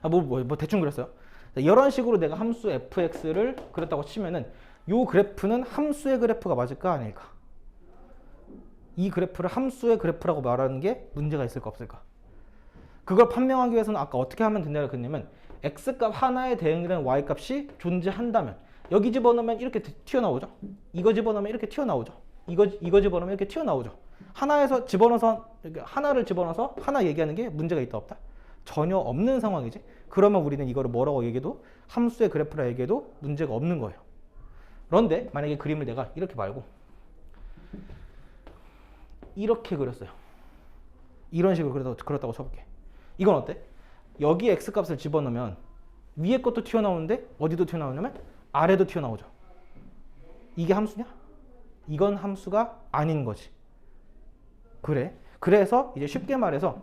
뭐 대충 그렸어요. 이런 식으로 내가 함수 fx를 그렸다고 치면은 이 그래프는 함수의 그래프가 맞을까 아닐까? 이 그래프를 함수의 그래프라고 말하는 게 문제가 있을까 없을까? 그걸 판명하기 위해서는 아까 어떻게 하면 된다고 했냐면 x값 하나에 대응되는 y값이 존재한다면 여기 집어넣으면 이렇게 튀어나오죠. 이거 집어넣으면 이렇게 튀어나오죠. 이거 집어넣으면 이렇게 튀어나오죠. 하나를 집어넣어서 하나 얘기하는 게 문제가 있다 없다? 전혀 없는 상황이지. 그러면 우리는 이거를 뭐라고 얘기해도 함수의 그래프라 얘기해도 문제가 없는 거예요. 그런데 만약에 그림을 내가 이렇게 말고 이렇게 그렸어요. 이런 식으로 그렸다고 쳐볼게. 이건 어때? 여기 x값을 집어넣으면 위에 것도 튀어나오는데 어디도 튀어나오냐면 아래도 튀어나오죠. 이게 함수냐? 이건 함수가 아닌 거지. 그래. 그래서 이제 쉽게 말해서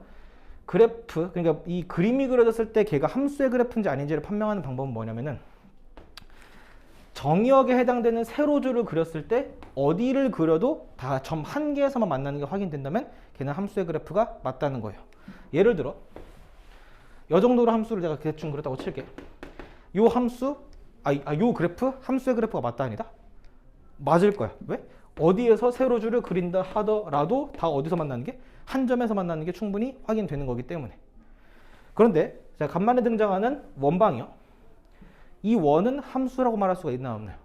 그래프, 그러니까 이 그림이 그려졌을 때 걔가 함수의 그래프인지 아닌지를 판명하는 방법은 뭐냐면은 정의역에 해당되는 세로줄을 그렸을 때 어디를 그려도 다 점 한 개에서만 만나는 게 확인된다면 걔는 함수의 그래프가 맞다는 거예요. 예를 들어 이 정도로 함수를 내가 대충 그렸다고 칠게. 요 함수, 요 그래프, 함수의 그래프가 맞다 아니다? 맞을 거야. 왜? 어디에서 세로줄을 그린다 하더라도 다 어디서 만나는 게? 한 점에서 만나는 게 충분히 확인되는 거기 때문에. 그런데 자, 간만에 등장하는 원방이요. 이 원은 함수라고 말할 수가 있나 없나요?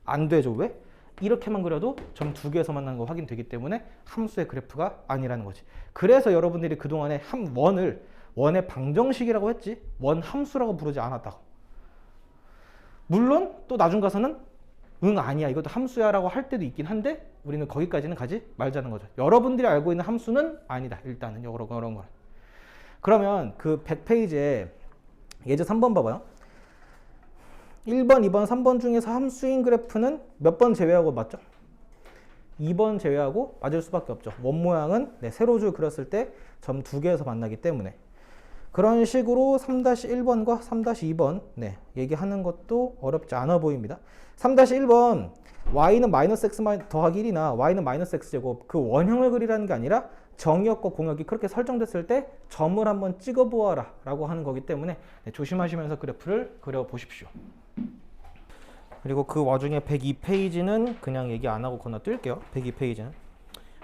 안 되죠. 왜? 이렇게만 그려도 점 2개에서 만나는 거 확인되기 때문에 함수의 그래프가 아니라는 거지. 그래서 여러분들이 그동안에 원의 방정식이라고 했지 원 함수라고 부르지 않았다고. 물론 또 나중 가서는 아니야 이것도 함수야 라고 할 때도 있긴 한데 우리는 거기까지는 가지 말자는 거죠. 여러분들이 알고 있는 함수는 아니다. 일단은 이런 거는. 그러면 그 100페이지에 예제 3번 봐봐요. 1번, 2번, 3번 중에서 함수인 그래프는 몇 번 제외하고 맞죠? 2번 제외하고 맞을 수밖에 없죠. 원 모양은 세로줄 그렸을 때 점 2개에서 만나기 때문에. 그런 식으로 3-1번과 3-2번 얘기하는 것도 어렵지 않아 보입니다. 3-1번 y는 마이너스 x 더하기 1이나 y는 마이너스 x제곱 그 원형을 그리라는 게 아니라 정의역과 공역이 그렇게 설정됐을 때 점을 한번 찍어보아라 라고 하는 거기 때문에 조심하시면서 그래프를 그려보십시오. 그리고 그 와중에 102페이지는 그냥 얘기 안 하고 건너뛸게요. 102페이지는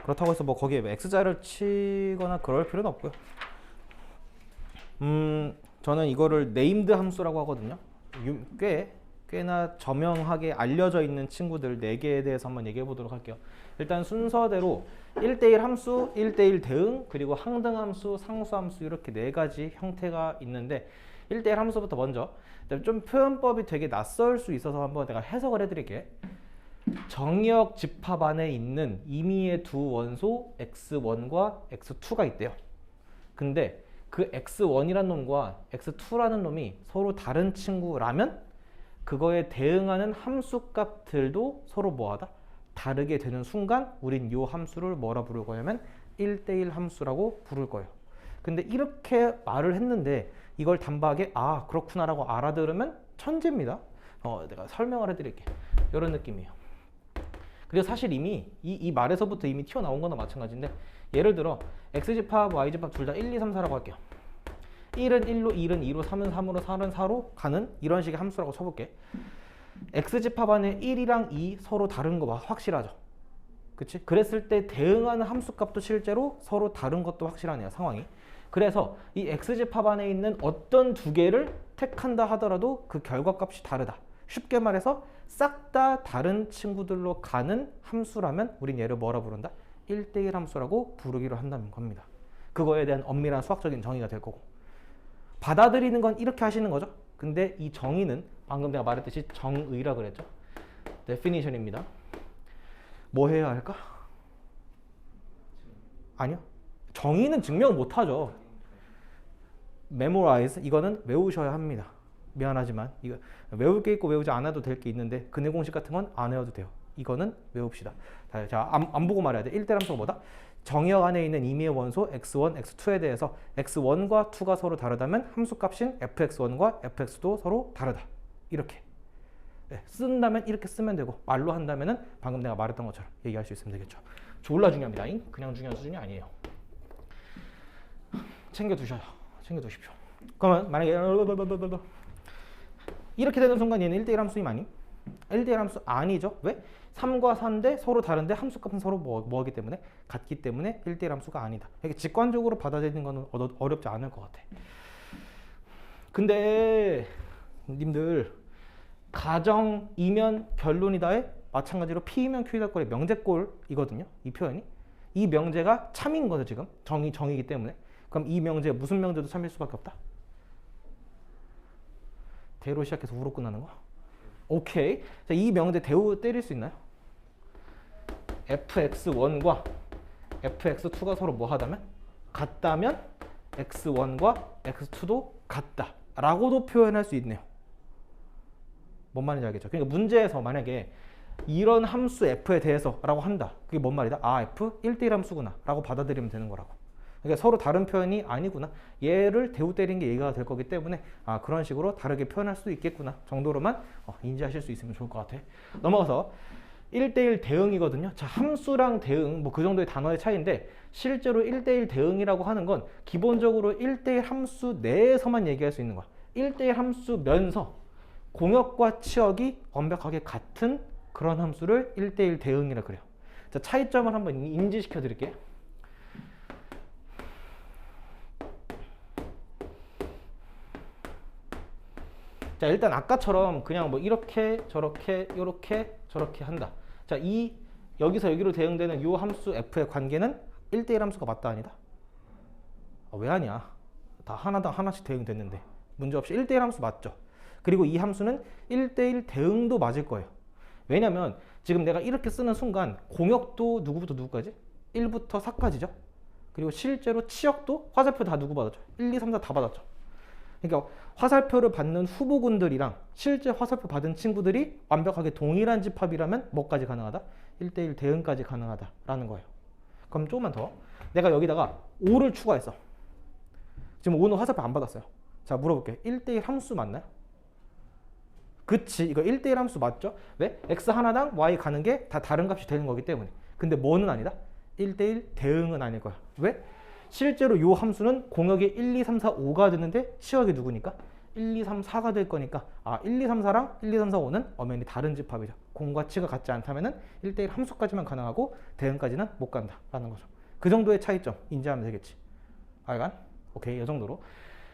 그렇다고 해서 뭐 거기에 x자를 치거나 그럴 필요는 없고요. 저는 이거를 네임드 함수라고 하거든요. 꽤나 저명하게 알려져 있는 친구들 4개에 대해서 한번 얘기해 보도록 할게요. 일단 순서대로 1대1 함수, 1대1 대응, 그리고 항등 함수, 상수 함수 이렇게 4가지 형태가 있는데 1대1 함수부터 먼저 좀 표현법이 되게 낯설 수 있어서 한번 내가 해석을 해드릴게. 정의역 집합 안에 있는 임의의 두 원소 x1과 x2가 있대요. 근데 그 x1이라는 놈과 x2라는 놈이 서로 다른 친구라면 그거에 대응하는 함수 값들도 서로 뭐하다? 다르게 되는 순간 우린 이 함수를 뭐라 부를 거냐면 1대1 함수라고 부를 거예요. 근데 이렇게 말을 했는데 이걸 단박에 그렇구나라고 알아들으면 천재입니다. 내가 설명을 해드릴게. 이런 느낌이에요. 그리고 사실 이미 이 말에서부터 이미 튀어나온 거나 마찬가지인데 예를 들어 x집합, y집합 둘 다 1, 2, 3, 4라고 할게요. 1은 1로, 2은 2로, 3은 3으로, 4는 4로 가는 이런 식의 함수라고 쳐볼게. x집합 안에 1이랑 2 서로 다른 거 확실하죠? 그치? 그랬을 때 대응하는 함수값도 실제로 서로 다른 것도 확실하네요, 상황이. 그래서 이 x집합 안에 있는 어떤 두 개를 택한다 하더라도 그 결과값이 다르다. 쉽게 말해서 싹 다 다른 친구들로 가는 함수라면 우린 얘를 뭐라 부른다? 1대1 함수라고 부르기로 한다는 겁니다. 그거에 대한 엄밀한 수학적인 정의가 될 거고. 받아들이는 건 이렇게 하시는 거죠. 근데 이 정의는 방금 내가 말했듯이 정의라 그랬죠. definition입니다. 뭐 해야 할까? 아니요. 정의는 증명 못 하죠. memorize 이거는 외우셔야 합니다. 미안하지만 이거 외울 게 있고 외우지 않아도 될 게 있는데 근해 공식 같은 건 안 외워도 돼요. 이거는 외웁시다. 자, 안 보고 말해야 돼. 1대 함수가 뭐다? 정의역 안에 있는 임의의 원소 x1, x2에 대해서 x1과 2가 서로 다르다면 함수값인 fx1과 fx도 서로 다르다. 이렇게. 네, 쓴다면 이렇게 쓰면 되고 말로 한다면은 방금 내가 말했던 것처럼 얘기할 수 있으면 되겠죠. 졸라 중요합니다. 그냥 중요한 수준이 아니에요. 챙겨두셔요. 챙겨두십시오. 그러면 만약에 이렇게 되는 순간 얘는 1대1 함수임 아니? 1대1 함수 아니죠. 왜? 3과 4인데 서로 다른데 함수값은 서로 뭐하기 때문에? 같기 때문에 1대1 함수가 아니다. 이게 직관적으로 받아들이는 거는 어렵지 않을 것 같아. 근데 님들 가정이면 결론이다에 마찬가지로 P이면 Q이다 꼴의 명제꼴이거든요. 이 표현이. 이 명제가 참인 거죠. 지금 정이기 때문에. 그럼 이 명제 무슨 명제도 참일 수밖에 없다. 대로 시작해서 우로 끝나는 거. 오케이. 자, 이 명제 대우 때릴 수 있나요? fx1과 fx2가 서로 뭐 하다면? 같다면 x1과 x2도 같다 라고도 표현할 수 있네요. 뭔 말인지 알겠죠? 그러니까 문제에서 만약에 이런 함수 f에 대해서 라고 한다. 그게 뭔 말이다? 아, f 1대1 함수구나 라고 받아들이면 되는 거라고. 그러니까 서로 다른 표현이 아니구나. 얘를 대우 때린 게 얘가 될 거기 때문에 아, 그런 식으로 다르게 표현할 수도 있겠구나 정도로만 인지하실 수 있으면 좋을 것 같아. 넘어가서 1대1 대응이거든요. 자, 함수랑 대응 뭐 그 정도의 단어의 차이인데 실제로 1대1 대응이라고 하는 건 기본적으로 1대1 함수 내에서만 얘기할 수 있는 거야. 1대1 함수면서 공역과 치역이 완벽하게 같은 그런 함수를 1대1 대응이라 그래요. 자, 차이점을 한번 인지시켜 드릴게요. 자, 일단 아까처럼 그냥 뭐 이렇게 저렇게 요렇게 저렇게 한다. 자, 여기서 여기로 대응되는 이 함수 f의 관계는 1대1 함수가 맞다 아니다? 왜 아니야? 다 하나당 하나씩 대응됐는데 문제없이 1대1 함수 맞죠? 그리고 이 함수는 1대1 대응도 맞을 거예요. 왜냐면 지금 내가 이렇게 쓰는 순간 공역도 누구부터 누구까지? 1부터 4까지죠? 그리고 실제로 치역도 화살표 다 누구 받았죠? 1, 2, 3, 4 다 받았죠? 그러니까 화살표를 받는 후보군들이랑 실제 화살표 받은 친구들이 완벽하게 동일한 집합이라면 뭐까지 가능하다? 1대1 대응까지 가능하다라는 거예요. 그럼 조금만 더. 내가 여기다가 5를 추가했어. 지금 5는 화살표 안 받았어요. 자, 물어볼게. 1대1 함수 맞나요? 그치, 이거 1대1 함수 맞죠? 왜? x 하나당 y 가는 게 다 다른 값이 되는 거기 때문에. 근데 뭐는 아니다? 1대1 대응은 아닐 거야. 왜? 실제로 이 함수는 공역이 1, 2, 3, 4, 5가 되는데 치역이 누구니까? 1, 2, 3, 4가 될 거니까 1, 2, 3, 4랑 1, 2, 3, 4, 5는 엄연히 다른 집합이죠. 공과 치가 같지 않다면 1대1 함수까지만 가능하고 대응까지는 못 간다라는 거죠. 그 정도의 차이점 인지하면 되겠지. 알간? 오케이, 이 정도로.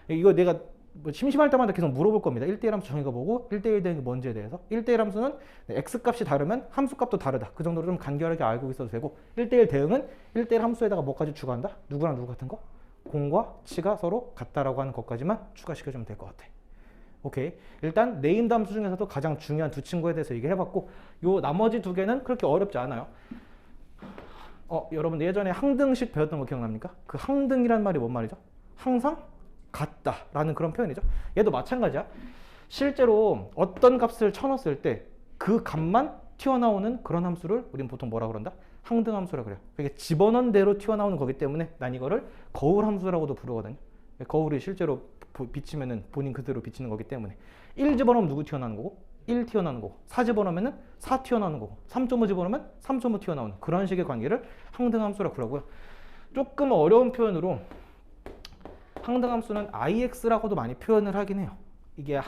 이거 내가 뭐 심심할 때마다 계속 물어볼 겁니다. 1대1 함수 정의가 뭐고 1대1 대응이 뭔지에 대해서. 1대1 함수는 x값이 다르면 함수값도 다르다. 그 정도로 좀 간결하게 알고 있어도 되고 1대1 대응은 1대1 함수에다가 뭐까지 추가한다? 누구랑 누구 같은 거? 공과 치가 서로 같다라고 하는 것까지만 추가시켜주면 될 것 같아. 오케이. 일단 네임드 함수 중에서도 가장 중요한 두 친구에 대해서 얘기해봤고 요 나머지 두 개는 그렇게 어렵지 않아요. 여러분 예전에 항등식 배웠던 거 기억납니까? 그 항등이란 말이 뭔 말이죠? 항상 같다라는 그런 표현이죠. 얘도 마찬가지야. 실제로 어떤 값을 쳐넣었을 때 그 값만 튀어나오는 그런 함수를 우리는 보통 뭐라 그런다? 항등함수라 그래요. 이게 집어넣은 대로 튀어나오는 거기 때문에 난 이거를 거울함수라고도 부르거든요. 거울이 실제로 비치면은 본인 그대로 비치는 거기 때문에 1 집어넣으면 누구 튀어나오는 거고 1 튀어나오는 거고 4 집어넣으면 4 튀어나오는 거고 3.5 집어넣으면 3.5 튀어나오는 그런 식의 관계를 항등함수라고 그러고요. 조금 어려운 표현으로 항등함수는 IX라고도 많이 표현을 하긴 해요. 이게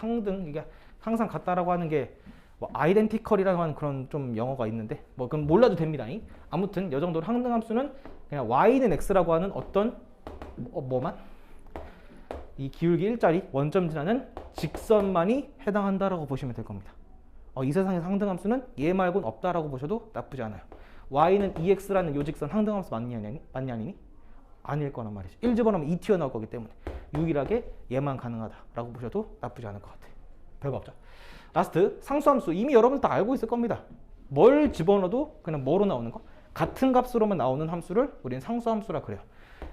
이게 항상 같다라고 하는 게 뭐 아이덴티컬이라고 하는 그런 좀 영어가 있는데 뭐 그건 몰라도 됩니다. 아무튼 이 정도로 항등함수는 그냥 Y는 X라고 하는 어떤 뭐만 이 기울기 1짜리 원점 지나는 직선만이 해당한다라고 보시면 될 겁니다. 이 세상의 상등함수는 얘 말고는 없다라고 보셔도 나쁘지 않아요. y는 2x라는 요 직선 상등함수 맞니 아니니? 아닐 거란 말이지. 1 집어넣으면 2 튀어나올 거기 때문에 유일하게 얘만 가능하다라고 보셔도 나쁘지 않을 것 같아요. 별거 없죠. 라스트 상수함수. 이미 여러분들 다 알고 있을 겁니다. 뭘 집어넣어도 그냥 뭐로 나오는 거? 같은 값으로만 나오는 함수를 우리는 상수함수라 그래요.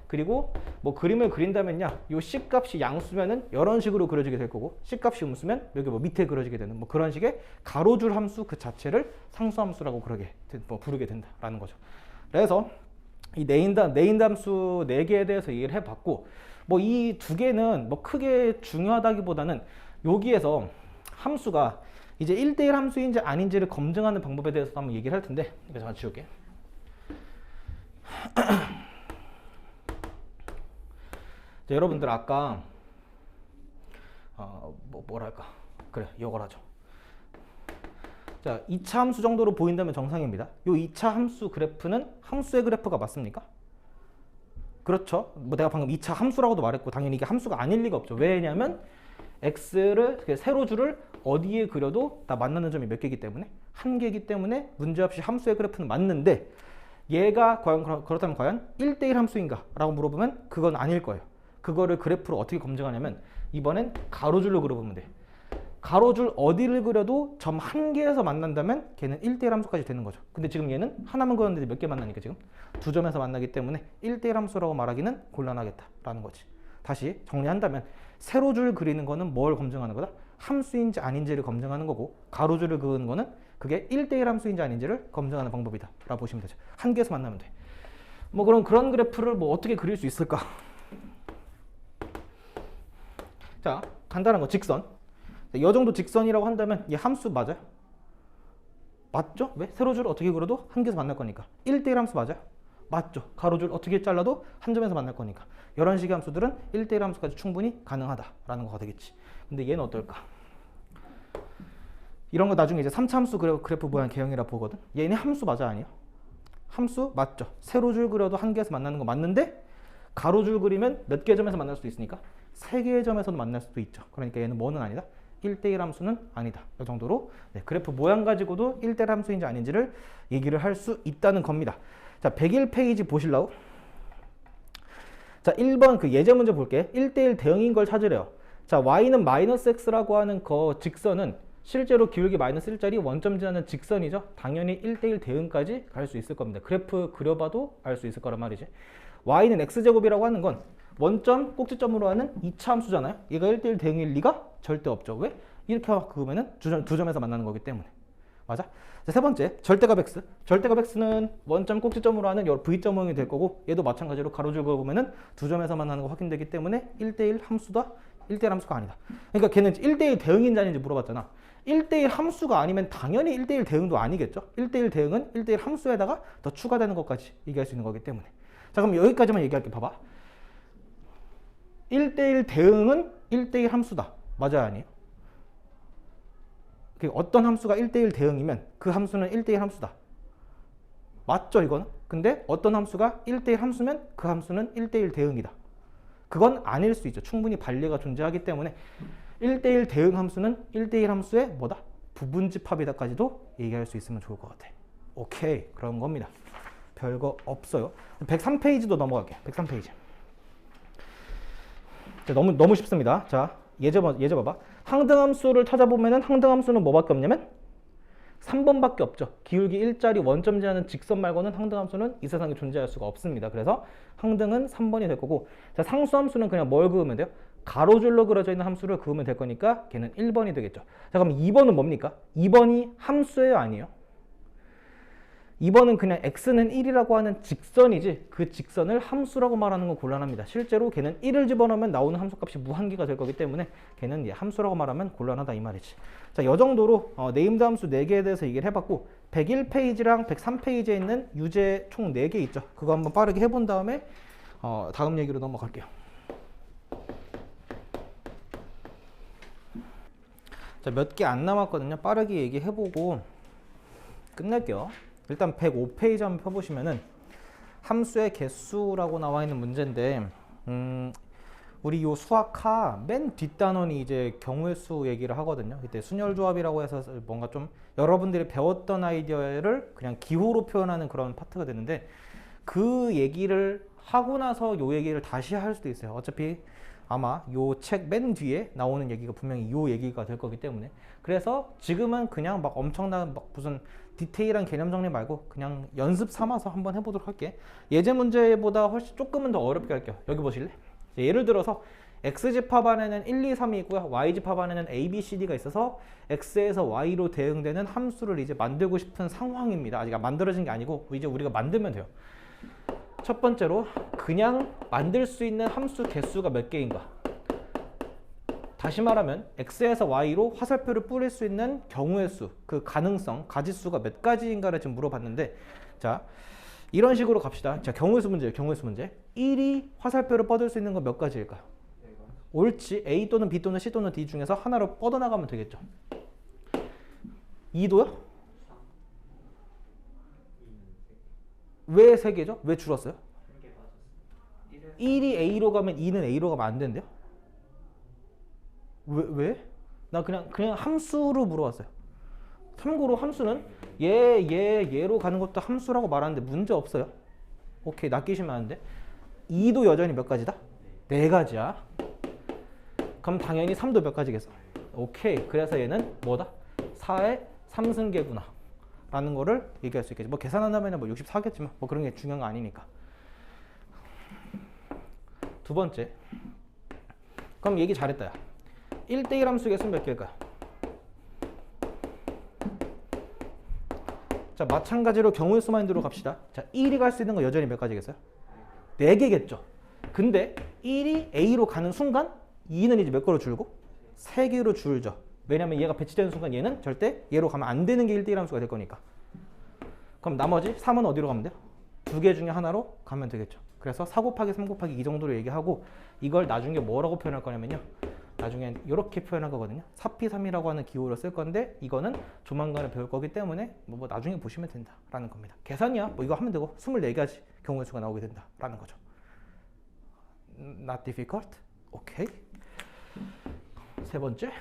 그리고 뭐 그림을 그린다면요, 요 C 값이 양수면은 이런 식으로 그려지게 될 거고, C 값이 음수면 여기 뭐 밑에 그려지게 되는 뭐 그런 식의 가로줄 함수 그 자체를 상수함수라고 부르게 된다라는 거죠. 그래서 이 네임드함수 4개에 대해서 얘기를 해봤고, 뭐 이 2개는 뭐 크게 중요하다기보다는 여기에서 함수가 이제 1대1 함수인지 아닌지를 검증하는 방법에 대해서 한번 얘기를 할 텐데, 이거 잠깐 지울게. 자, 여러분들 아까 뭐랄까, 그래, 이걸 하죠. 자, 2차 함수 정도로 보인다면 정상입니다. 요 2차 함수 그래프는 함수의 그래프가 맞습니까? 그렇죠. 뭐 내가 방금 2차 함수라고도 말했고, 당연히 이게 함수가 아닐 리가 없죠. 왜냐면 x를, 세로줄을 어디에 그려도 다 만나는 점이 몇 개이기 때문에, 한 개이기 때문에 문제없이 함수의 그래프는 맞는데, 얘가 그렇다면 과연 1대1 함수인가? 라고 물어보면 그건 아닐 거예요. 그거를 그래프로 어떻게 검증하냐면, 이번엔 가로줄로 그려보면 돼. 가로줄 어디를 그려도 점 한 개에서 만난다면 걔는 1대1 함수까지 되는 거죠. 근데 지금 얘는 하나만 그렸는데 몇 개 만나니까 지금 2점에서 만나기 때문에 1대1 함수라고 말하기는 곤란하겠다라는 거지. 다시 정리한다면 세로줄 그리는 거는 뭘 검증하는 거다? 함수인지 아닌지를 검증하는 거고, 가로줄을 그리는 거는 그게 1대1 함수인지 아닌지를 검증하는 방법이다 라고 보시면 되죠. 한 개에서 만나면 돼. 뭐 그럼 그런 그래프를 뭐 어떻게 그릴 수 있을까? 자, 간단한 거 직선. 이 정도 직선이라고 한다면 얘 함수 맞아요? 맞죠? 왜? 세로줄 어떻게 그려도 한 개에서 만날 거니까. 1대1 함수 맞아요? 맞죠? 가로줄 어떻게 잘라도 한 점에서 만날 거니까. 이런 식의 함수들은 1대1 함수까지 충분히 가능하다라는 거가 되겠지. 근데 얘는 어떨까? 이런 거 나중에 이제 3차 함수 그래프 모양 개형이라 보거든. 얘는 함수 맞아 아니에요? 함수 맞죠? 세로줄 그려도 한 개에서 만나는 거 맞는데, 가로줄 그리면 몇 개 점에서 만날 수도 있으니까 3개의 점에서도 만날 수도 있죠. 그러니까 얘는 뭐는 아니다? 1대1 함수는 아니다. 이 정도로 그래프 모양 가지고도 1대1 함수인지 아닌지를 얘기를 할 수 있다는 겁니다. 자, 101페이지 보실라고? 자, 1번 그 예제 문제 볼게. 1대1 대응인 걸 찾으래요. 자, y는 마이너스 x라고 하는 거 직선은 실제로 기울기 마이너스 1짜리 원점 지나는 직선이죠. 당연히 1대1 대응까지 갈 수 있을 겁니다. 그래프 그려봐도 알 수 있을 거란 말이지. y는 x제곱이라고 하는 건 원점 꼭지점으로 하는 2차 함수잖아요. 얘가 1대1 대응일 리가 절대 없죠. 왜? 이렇게 그으면은 두 점에서 만나는 거기 때문에. 맞아? 자, 세 번째, 절대값 x. 절대값 x는 원점 꼭지점으로 하는 v점 모형이 될 거고, 얘도 마찬가지로 가로줄 그어보면은 두 점에서 만나는 거 확인되기 때문에 1대1 함수다. 1대1 함수가 아니다. 그러니까 걔는 1대1 대응인지 아닌지 물어봤잖아. 1대1 함수가 아니면 당연히 1대1 대응도 아니겠죠. 1대1 대응은 1대1 함수에다가 더 추가되는 것까지 얘기할 수 있는 거기 때문에. 자, 그럼 여기까지만 얘기할게. 봐봐. 1대1 대응은 1대1 함수다. 맞아요, 아니에요? 어떤 함수가 1대1 대응이면 그 함수는 1대1 함수다. 맞죠, 이거는? 근데 어떤 함수가 1대1 함수면 그 함수는 1대1 대응이다. 그건 아닐 수 있죠. 충분히 반례가 존재하기 때문에 1대1 대응 함수는 1대1 함수의 뭐다? 부분집합이다까지도 얘기할 수 있으면 좋을 것 같아. 오케이, 그런 겁니다. 별거 없어요. 103페이지도 넘어갈게요. 103페이지. 자, 너무 쉽습니다. 자, 예제 봐봐. 항등함수를 찾아보면은 항등함수는 뭐밖에 없냐면 3번밖에 없죠. 기울기 1짜리 원점 지나는 직선 말고는 항등함수는 이 세상에 존재할 수가 없습니다. 그래서 항등은 3번이 될 거고, 자, 상수함수는 그냥 뭘 그으면 돼요? 가로줄로 그려져 있는 함수를 그으면 될 거니까 걔는 1번이 되겠죠. 자, 그럼 2번은 뭡니까? 2번이 함수예요, 아니에요? 2번은 그냥 x는 1이라고 하는 직선이지, 그 직선을 함수라고 말하는 건 곤란합니다. 실제로 걔는 1을 집어넣으면 나오는 함수값이 무한계가 될 거기 때문에 걔는 함수라고 말하면 곤란하다 이 말이지. 자, 이 정도로 네임드 함수 4개에 대해서 얘기를 해봤고, 101페이지랑 103페이지에 있는 유제 총 4개 있죠. 그거 한번 빠르게 해본 다음에 다음 얘기로 넘어갈게요. 자, 몇 개 안 남았거든요. 빠르게 얘기해보고 끝낼게요. 일단 105페이지 한번 펴보시면은 함수의 개수라고 나와 있는 문제인데, 우리 요 수학하 맨 뒷단원이 이제 경우의 수 얘기를 하거든요. 이때 순열조합이라고 해서 뭔가 좀 여러분들이 배웠던 아이디어를 그냥 기호로 표현하는 그런 파트가 되는데 그 얘기를 하고 나서 요 얘기를 다시 할 수도 있어요. 어차피 아마 요 책 맨 뒤에 나오는 얘기가 분명히 요 얘기가 될 거기 때문에 그래서 지금은 그냥 막 엄청난 막 무슨 디테일한 개념 정리 말고 그냥 연습 삼아서 한번 해보도록 할게. 예제 문제보다 훨씬 조금은 더 어렵게 할게요. 여기 보실래? 예를 들어서 x집합 안에는 1, 2, 3이 있고요. y집합 안에는 a, b, c, d가 있어서 x에서 y로 대응되는 함수를 이제 만들고 싶은 상황입니다. 아직 만들어진 게 아니고 이제 우리가 만들면 돼요. 첫 번째로 그냥 만들 수 있는 함수 개수가 몇 개인가? 다시 말하면 x에서 y로 화살표를 뿌릴 수 있는 경우의 수, 그 가능성, 가지수가 몇 가지인가를 지금 물어봤는데 자 이런 식으로 갑시다. 자 경우의 수 문제예요. 경우의 수 문제. 1이 화살표를 뻗을 수 있는 건 몇 가지일까요? 옳지. A 또는 B 또는 C 또는 D 중에서 하나로 뻗어나가면 되겠죠. 2도요? 왜 3개죠? 왜 줄었어요? 1이 A로 가면 2는 A로 가면 안 된대요? 왜? 나 그냥 함수로 물어봤어요. 참고로 함수는 얘로 가는 것도 함수라고 말하는데 문제 없어요. 오케이, 낚이시면 안 돼. 2도 여전히 몇 가지다? 4가지야. 그럼 당연히 3도 몇 가지겠어? 오케이, 그래서 얘는 뭐다? 4의 3승계구나 라는 거를 얘기할 수 있겠지. 뭐 계산한다면 뭐 64겠지만 뭐 그런 게 중요한 거 아니니까. 두 번째, 그럼 얘기 잘했다 야. 1대1 함수 개수는 몇 개일까요? 자 마찬가지로 경우의 수 마인드로 갑시다. 자 1이 갈 수 있는 거 여전히 몇 가지겠어요? 4개겠죠. 근데 1이 A로 가는 순간 2는 이제 몇 개로 줄고? 3개로 줄죠. 왜냐면 얘가 배치되는 순간 얘는 절대 얘로 가면 안 되는 게 1대1 함수가 될 거니까. 그럼 나머지 3은 어디로 가면 돼요? 2개 중에 하나로 가면 되겠죠. 그래서 4 곱하기 3 곱하기 2 정도로 얘기하고 이걸 나중에 뭐라고 표현할 거냐면요. 나중에 이렇게 표현할 거거든요. 4p3이라고 하는 기호를 쓸 건데 이거는 조만간에 배울 거기 때문에 뭐 나중에 보시면 된다라는 겁니다. 계산이야. 뭐 이거 하면 되고 24가지 경우의 수가 나오게 된다라는 거죠. Not difficult? 오케이. 세 번째.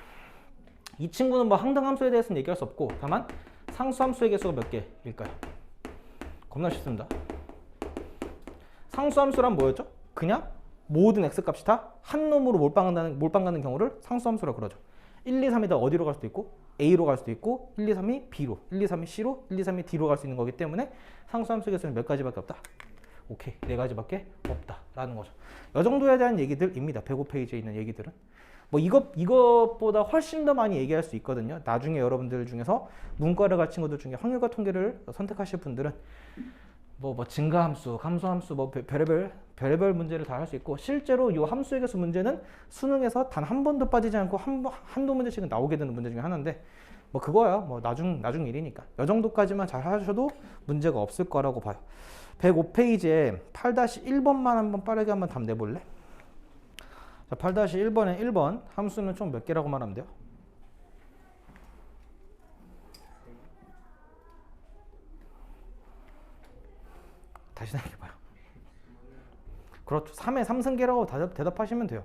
이 친구는 뭐 항등함수에 대해서는 얘기할 수 없고 다만 상수함수의 개수가 몇 개일까요? 겁나 쉽습니다. 상수함수란 뭐였죠? 그냥 모든 x값이 다 한 놈으로 몰빵 가는 경우를 상수함수라고 그러죠. 1, 2, 3이 다 어디로 갈 수도 있고 A로 갈 수도 있고 1, 2, 3이 B로, 1, 2, 3이 C로, 1, 2, 3이 D로 갈 수 있는 거기 때문에 상수함수 개수는 몇 가지밖에 없다. 오케이, 4가지밖에 없다라는 거죠. 이 정도에 대한 얘기들입니다. 105페이지에 있는 얘기들은. 뭐 이것보다 훨씬 더 많이 얘기할 수 있거든요. 나중에 여러분들 중에서 문과를 갈 친구들 중에 확률과 통계를 선택하실 분들은 뭐 증가함수, 감소함수, 뭐 별의별 문제를 다 할 수 있고 실제로 이 함수의 개수 문제는 수능에서 단 한 번도 빠지지 않고 한두 문제씩은 나오게 되는 문제 중에 하나인데 뭐 그거야 뭐 나중 일이니까 이 정도까지만 잘 하셔도 문제가 없을 거라고 봐요. 105페이지에 8-1번만 한번 빠르게 한번 답 내볼래? 자, 8-1번에 1번 함수는 총 몇 개라고 말하면 돼요? 다시 생각해봐요. 그렇죠. 3의 3승계라고 대답하시면 돼요.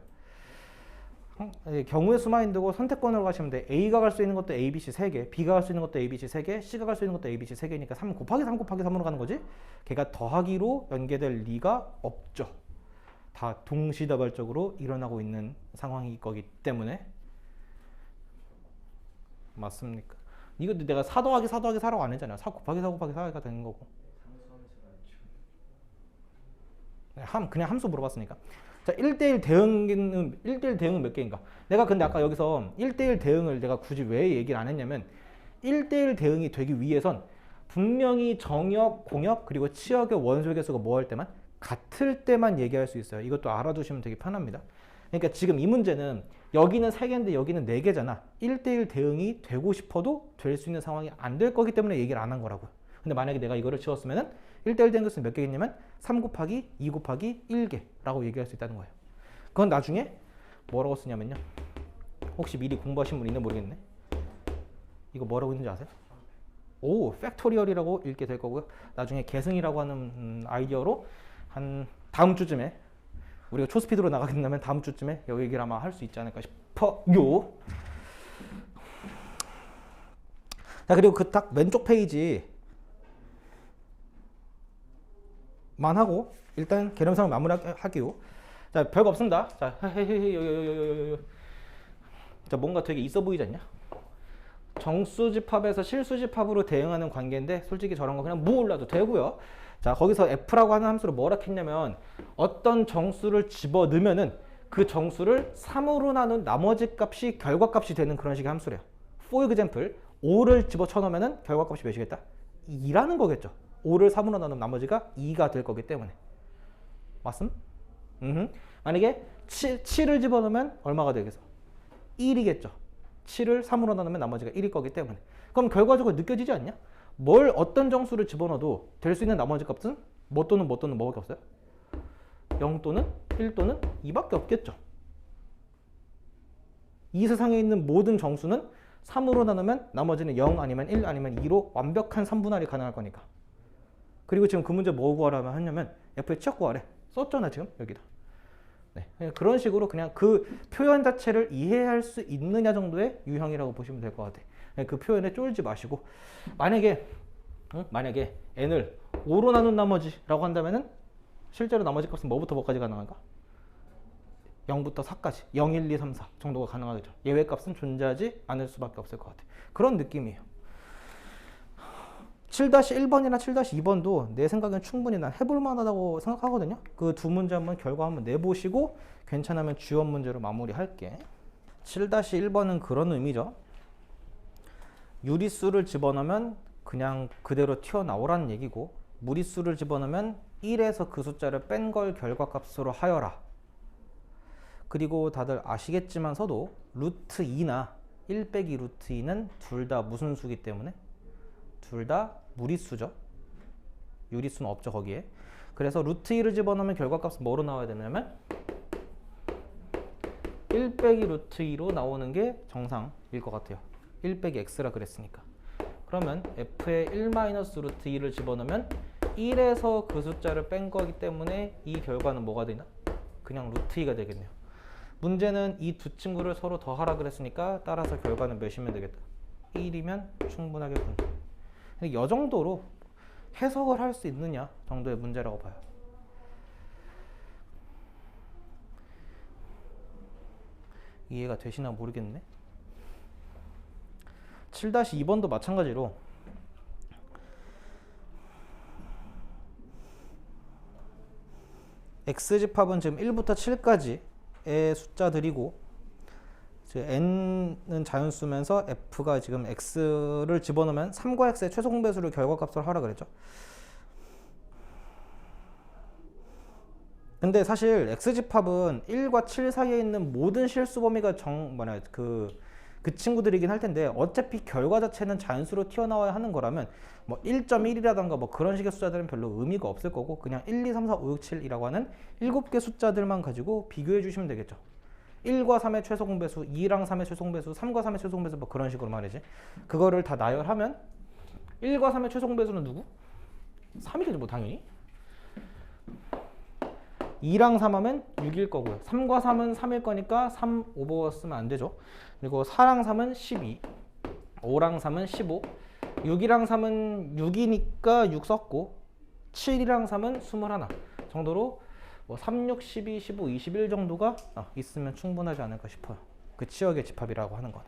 경우의 수 마인드고 선택권으로 가시면 돼. A가 갈 수 있는 것도 A, B, C 3개, B가 갈 수 있는 것도 A, B, C 3개, C가 갈 수 있는 것도 A, B, C 3개니까 3 곱하기 3 곱하기 3으로 가는 거지. 걔가 더하기로 연계될 리가 없죠. 다 동시다발적으로 일어나고 있는 상황일 거기 때문에. 맞습니까? 이거 내가 4 더하기 4 더하기 4라고 안 했잖아요. 4 곱하기 4 곱하기 4가 되는 거고. 그냥 함수 물어봤으니까. 자, 1대1 대응은 몇 개인가? 내가 근데 아까 여기서 1대1 대응을 내가 굳이 왜 얘기를 안 했냐면 1대1 대응이 되기 위해선 분명히 정역, 공역, 그리고 치역의 원소의 개수가 뭐 할 때만? 같을 때만 얘기할 수 있어요. 이것도 알아두시면 되게 편합니다. 그러니까 지금 이 문제는 여기는 3개인데 여기는 4개잖아. 1대1 대응이 되고 싶어도 될 수 있는 상황이 안 될 거기 때문에 얘기를 안 한 거라고요. 근데 만약에 내가 이거를 지웠으면은 1대1 대응 개수는 몇 개겠냐면 3 곱하기 2 곱하기 1개라고 얘기할 수 있다는 거예요. 그건 나중에 뭐라고 쓰냐면요. 혹시 미리 공부하신 분 있나 모르겠네. 이거 뭐라고 있는지 아세요? 오, 팩토리얼이라고 읽게 될 거고요. 나중에 계승이라고 하는 아이디어로 한 다음 주쯤에 우리가 초스피드로 나가게 된다면 다음 주쯤에 여기 얘기를 아마 할 수 있지 않을까 싶어요. 자, 그리고 그 딱 왼쪽 페이지 만 하고 일단 개념상을 마무리할게요. 자, 별거 없습니다. 자, 자, 뭔가 되게 있어 보이지 않냐? 정수집합에서 실수집합으로 대응하는 관계인데 솔직히 저런 거 그냥 몰라도 되고요. 자, 거기서 f라고 하는 함수를 뭐라 했냐면 어떤 정수를 집어넣으면은 그 정수를 3으로 나눈 나머지 값이 결과값이 되는 그런 식의 함수래요. For example, 5를 집어쳐넣으면은 결과값이 몇이겠다? 2라는 거겠죠. 5를 3으로 나눈 나머지가 2가 될 거기 때문에. 맞음? 만약에 7을 집어넣으면 얼마가 되겠어? 1이겠죠. 7을 3으로 나누면 나머지가 1일 거기 때문에. 그럼 결과적으로 느껴지지 않냐? 뭘 어떤 정수를 집어넣어도 될 수 있는 나머지 값은 뭐 또는 뭐밖에 없어요? 0 또는 1 또는 2밖에 없겠죠. 이 세상에 있는 모든 정수는 3으로 나누면 나머지는 0 아니면 1 아니면 2로 완벽한 3분할이 가능할 거니까. 그리고 지금 그 문제 뭐 구하라면 하냐면 F의 취약 구하래. 썼잖아 지금 여기다. 네, 그런 식으로 그냥 그 표현 자체를 이해할 수 있느냐 정도의 유형이라고 보시면 될 것 같아요. 그 표현에 쫄지 마시고 만약에 n을 5로 나눈 나머지라고 한다면은 실제로 나머지 값은 뭐부터 뭐까지 가능한가? 0부터 4까지 0, 1, 2, 3, 4 정도가 가능하겠죠. 예외 값은 존재하지 않을 수밖에 없을 것 같아요. 그런 느낌이에요. 7-1번이나 7-2번도 내 생각엔 충분히 난 해볼 만하다고 생각하거든요. 그 두 문제 한번 결과 한번 내보시고 괜찮으면 지원 문제로 마무리할게. 7-1번은 그런 의미죠. 유리수를 집어넣으면 그냥 그대로 튀어나오라는 얘기고 무리수를 집어넣으면 1에서 그 숫자를 뺀 걸 결과값으로 하여라. 그리고 다들 아시겠지만서도 루트 2나 1 빼기 루트 2는 둘 다 무슨 수기 때문에? 둘 다 무리수죠. 유리수는 없죠 거기에. 그래서 루트 2를 집어넣으면 결과값은 뭐로 나와야 되냐면 1 빼기 루트 2로 나오는 게 정상일 것 같아요. 1 빼기 x라 그랬으니까. 그러면 f의 1 마이너스 루트 2를 집어넣으면 1에서 그 숫자를 뺀 거기 때문에 이 결과는 뭐가 되나? 그냥 루트 2가 되겠네요. 문제는 이 두 친구를 서로 더하라 그랬으니까 따라서 결과는 몇이면 되겠다? 1이면 충분하겠군. 이 정도로 해석을 할 수 있느냐 정도의 문제라고 봐요. 이해가 되시나 모르겠네. 7-2번도 마찬가지로 x집합은 지금 1부터 7까지의 숫자들이고 n은 자연수면서 f가 지금 x를 집어넣으면 3과 x의 최소 공배수를 결과값으로 하라 그랬죠. 근데 사실 x집합은 1과 7 사이에 있는 모든 실수 범위가 그 친구들이긴 할 텐데 어차피 결과 자체는 자연수로 튀어나와야 하는 거라면 뭐 1.1이라던가 뭐 그런 식의 숫자들은 별로 의미가 없을 거고 그냥 1, 2, 3, 4, 5, 6, 7이라고 하는 7개 숫자들만 가지고 비교해 주시면 되겠죠. 1과 3의 최소 공배수, 2랑 3의 최소 공배수, 3과 3의 최소 공배수 뭐 그런 식으로 말이지. 그거를 다 나열하면 1과 3의 최소 공배수는 누구? 3이겠죠 뭐 당연히. 2랑 3 하면 6일 거고요. 3과 3은 3일 거니까 3 오버 쓰면 안 되죠. 그리고 4랑 3은 12, 5랑 3은 15, 6이랑 3은 6이니까 6 썼고 7이랑 3은 21 정도로 뭐 3, 6, 12, 15, 21 정도가 있으면 충분하지 않을까 싶어요. 그 치역의 집합이라고 하는 거는.